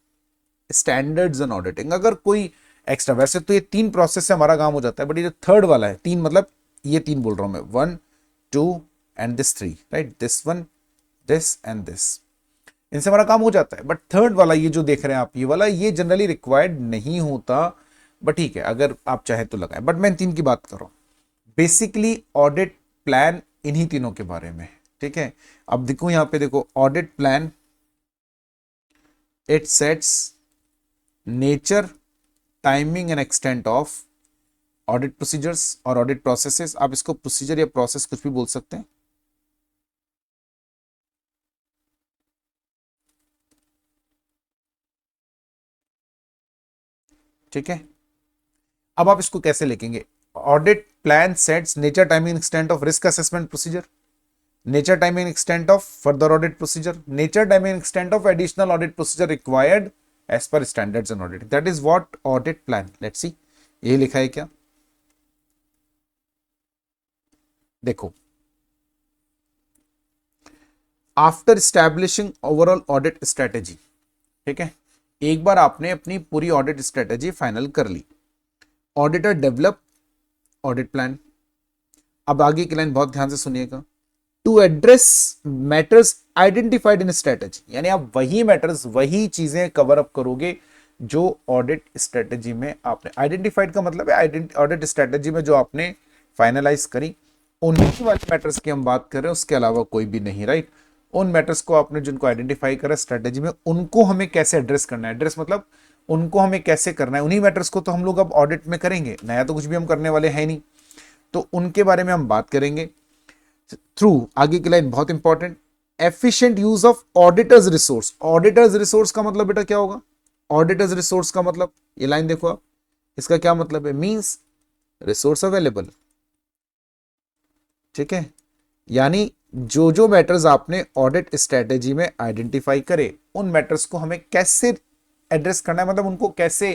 standards and auditing. अगर कोई एक्स्ट्रा, वैसे तो ये 3 प्रोसेस से हमारा काम हो जाता है, बट ये जो थर्ड वाला है, 3 मतलब ये 3 बोल रहा हूं मैं, 1 2 and this 3, right, this 1 this and this. इनसे हमारा काम हो जाता है। बट थर्ड वाला ये जो देख रहे हैं आप, ये वाला, ये जनरली रिक्वायर्ड नहीं होता, बट ठीक है अगर आप चाहे तो लगाएं। बट मैं इन तीन की बात कर रहा हूं। बेसिकली ऑडिट प्लान इन्हीं तीनों के बारे में है, ठीक है। अब देखो यहां पे, देखो audit plan, it sets nature, timing and extent of audit procedures और ऑडिट प्रोसेसेस। आप इसको प्रोसीजर या प्रोसेस कुछ भी बोल सकते हैं, ठीक है। अब आप इसको कैसे लिखेंगे? Audit plan sets nature, timing, extent of risk assessment procedure, nature, time and extent of further audit procedure, nature, time and extent of additional audit procedure required as per standards and audit. That is what audit plan. Let's see, ये लिखा है क्या? देखो, after establishing overall audit strategy, ठीक है, एक बार आपने अपनी पूरी ऑडिट स्ट्रेटेजी फाइनल कर ली, ऑडिटर डेवलप ऑडिट प्लान। अब आगे की लाइन बहुत ध्यान से सुनिएगा। To address matters identified in strategy, यानी आप वही मैटर्स, वही चीजें कवर अप करोगे जो ऑडिट स्ट्रेटेजी में आपने आइडेंटिफाइड, का मतलब है ऑडिट स्ट्रेटेजी में जो आपने फाइनलाइज करी, उन्हीं वाले मैटर्स की हम बात कर रहे हैं, उसके अलावा कोई भी नहीं, राइट। उन मैटर्स को आपने जिनको आइडेंटिफाई करा स्ट्रेटेजी में, उनको हमें कैसे एड्रेस करना है, एड्रेस मतलब उनको हमें कैसे करना है, उन्हीं मैटर्स को तो हम लोग अब ऑडिट में करेंगे, नया तो कुछ भी हम करने वाले हैं नहीं, तो उनके बारे में हम बात करेंगे। थ्रू, आगे की लाइन बहुत important, efficient use of auditors resource. Auditors resource का मतलब बेटा क्या होगा? ऑडिटर्स रिसोर्स का मतलब, ये लाइन देखो आप, इसका क्या मतलब है? मींस रिसोर्स अवेलेबल, ठीक है। यानी जो जो मैटर्स आपने ऑडिट स्ट्रेटेजी में आइडेंटिफाई करे, उन मैटर्स को हमें कैसे एड्रेस करना है, मतलब उनको कैसे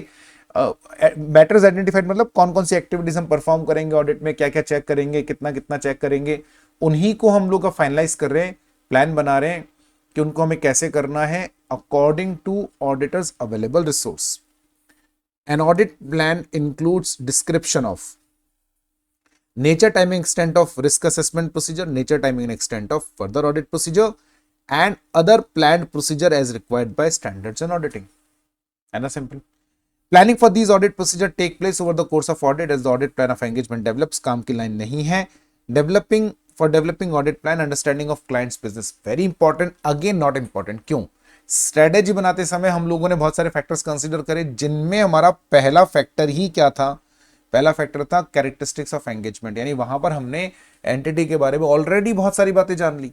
मैटर्स आइडेंटिफाइड, मतलब कौन कौन सी एक्टिविटीज हम परफॉर्म करेंगे ऑडिट में, क्या क्या चेक करेंगे, कितना कितना चेक करेंगे, उन्हीं को हम लोग का फाइनलाइज कर रहे हैं, प्लान बना रहे हैं कि उनको हमें कैसे करना है according to auditors available resource. An audit plan includes description of nature, timing, extent of risk assessment procedure, nature, timing and extent of further audit procedure and other planned procedure as required by standards and auditing. And simple. Planning for these audit procedure take place over the course of audit as the audit plan of engagement develops. काम की line नहीं है। Developing for developing audit plan, understanding of client's business, very important, again not important. क्यों? Strategy बनाते समय हम लोगों ने बहुत सारे फैक्टर्स कंसीडर करे, जिनमें हमारा पहला फैक्टर ही क्या था? पहला फैक्टर था कैरेक्टरिस्टिक्स ऑफ एंगेजमेंट, यानी वहां पर हमने एंटिटी के बारे में ऑलरेडी बहुत सारी बातें जान ली,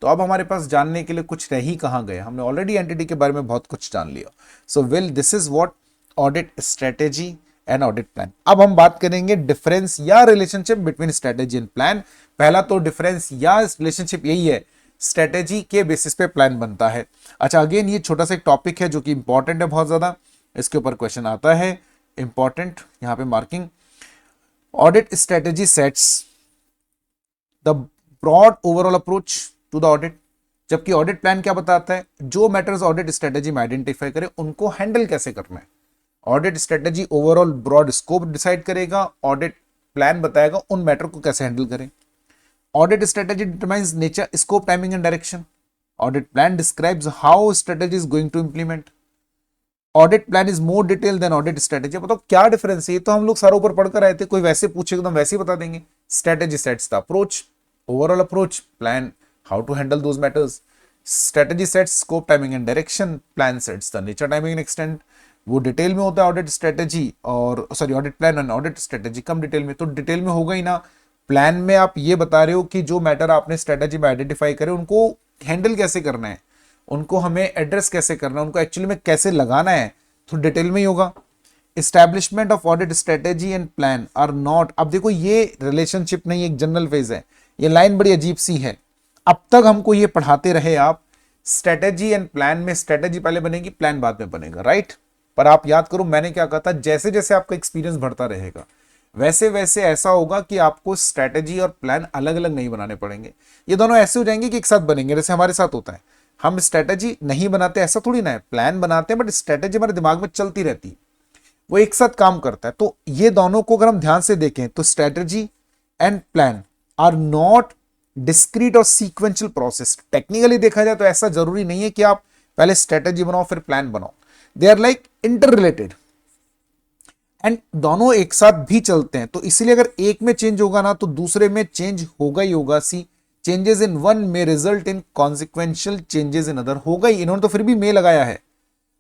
तो अब हमारे पास जानने के लिए कुछ रह ही कहां गए, हमने ऑलरेडी एंटिटी के बारे में बहुत कुछ जान लिया। So well, this is what audit strategy and audit plan. अब हम बात करेंगे डिफरेंस या relationship between strategy and plan. पहला तो डिफरेंस या रिलेशनशिप यही है, स्ट्रेटेजी के बेसिस पे प्लान बनता है। अच्छा, अगेन ये छोटा सा एक टॉपिक है जो कि इंपॉर्टेंट है बहुत ज्यादा, इसके ऊपर क्वेश्चन आता है, इंपॉर्टेंट, यहां पे marking. Audit strategy sets the broad overall approach to the audit, जबकि ऑडिट प्लान क्या बताता है? जो मैटर्स ऑडिट स्ट्रेटेजी में आइडेंटिफाई करें उनको हैंडल कैसे करना है। Audit strategy overall broad scope decide करेगा, ऑडिट प्लान बताएगा उन मैटर को कैसे हैंडल करें। Audit strategy determines nature, scope, timing and direction. Audit plan describes how strategy is going to implement. Audit plan is more detail than audit strategy. बताओ क्या difference है? ये तो हम लोग सारों ऊपर पढ़कर आए थे, कोई वैसे पूछेगा तो हम वैसे ही बता देंगे। Strategy sets the approach, overall approach, plan how to handle those matters. Strategy sets scope, timing and direction, plan sets the nature, timing and extent. वो डिटेल में होता है ऑडिट स्ट्रेटेजी, और sorry audit plan and audit strategy कम detail में, तो detail में होगा ही ना। प्लान में आप ये बता रहे हो कि जो मैटर आपने स्ट्रेटेजी में आइडेंटिफाई करे उनको हैंडल कैसे करना है, उनको हमें एड्रेस कैसे करना है, उनको एक्चुअली में कैसे लगाना है, तो डिटेल में ही होगा। Establishment of audit strategy and plan are not, अब देखो ये रिलेशनशिप नहीं, एक जनरल फेज है, ये लाइन बड़ी अजीब सी है। अब तक हमको ये पढ़ाते रहे आप, स्ट्रेटेजी एंड प्लान में स्ट्रेटेजी पहले बनेगी, प्लान बाद में बनेगा, राइट। पर आप याद करो मैंने क्या कहा था, जैसे जैसे आपका एक्सपीरियंस बढ़ता रहेगा वैसे वैसे ऐसा होगा कि आपको स्ट्रेटेजी और प्लान अलग अलग नहीं बनाने पड़ेंगे, ये दोनों ऐसे हो जाएंगे कि एक साथ बनेंगे। जैसे हमारे साथ होता है, हम स्ट्रेटेजी नहीं बनाते ऐसा थोड़ी ना है, प्लान बनाते हैं बट स्ट्रेटेजी हमारे दिमाग में चलती रहती है, वो एक साथ काम करता है। तो ये दोनों को अगर हम ध्यान से देखें तो strategy and plan are not discrete और सीक्वेंशियल प्रोसेस। टेक्निकली देखा जाए तो ऐसा जरूरी नहीं है कि आप पहले स्ट्रेटेजी बनाओ फिर प्लान बनाओ, they are like interrelated and दोनों एक साथ भी चलते हैं। तो इसीलिए अगर एक में चेंज होगा ना तो दूसरे में चेंज होगा ही होगा। सी चेंजेस इन वन में result in consequential changes in other, होगा ही। इन्होंने तो फिर भी में लगाया है,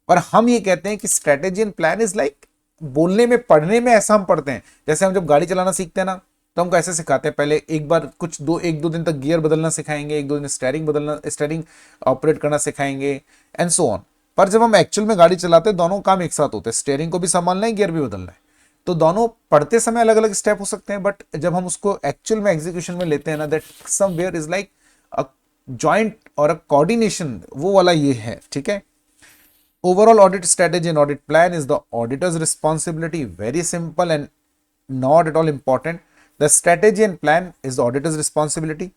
पर हम ये कहते हैं कि strategy and plan is like, बोलने में पढ़ने में ऐसा हम पढ़ते हैं, जैसे हम जब गाड़ी चलाना सीखते हैं ना तो हमको ऐसे सिखाते हैं, पहले एक बार कुछ एक दो दिन तक गियर बदलना सिखाएंगे, एक दो दिन स्टेयरिंग ऑपरेट करना सिखाएंगे एंड सो ऑन। पर जब हम एक्चुअल में गाड़ी चलाते हैं दोनों काम एक साथ होते हैं, स्टेयरिंग को भी संभालना है, गियर भी बदलना है। तो दोनों पढ़ते समय अलग अलग स्टेप हो सकते हैं, बट जब हम उसको एक्चुअल में एग्जीक्यूशन में लेते हैं ना, that somewhere is like a joint और अ कोऑर्डिनेशन, वो वाला ये है, ठीक है। Overall audit strategy and audit plan is the auditor's responsibility. Very simple and not at all important. The strategy and plan is the auditor's responsibility.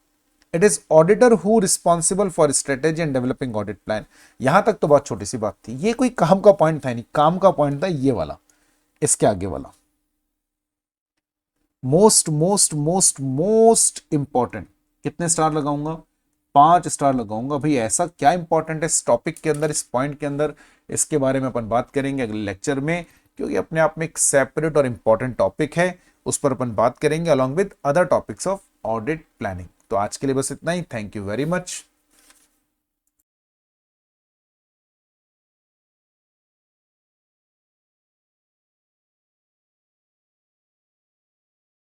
It is auditor who responsible for strategy and developing audit plan. यहां तक तो बहुत छोटी सी बात थी, ये कोई काम का पॉइंट था नहीं, काम का पॉइंट था ये वाला, इसके आगे वाला most most most most important. कितने स्टार लगाऊंगा? 5 स्टार लगाऊंगा। भाई ऐसा क्या इंपॉर्टेंट है इस टॉपिक के अंदर, इस पॉइंट के अंदर, इसके बारे में अपन बात करेंगे अगले लेक्चर में, क्योंकि अपने आप में एक सेपरेट और इंपॉर्टेंट टॉपिक है, उस पर अपन बात करेंगे along with other topics of audit planning. तो आज के लिए बस इतना ही। Thank you very much.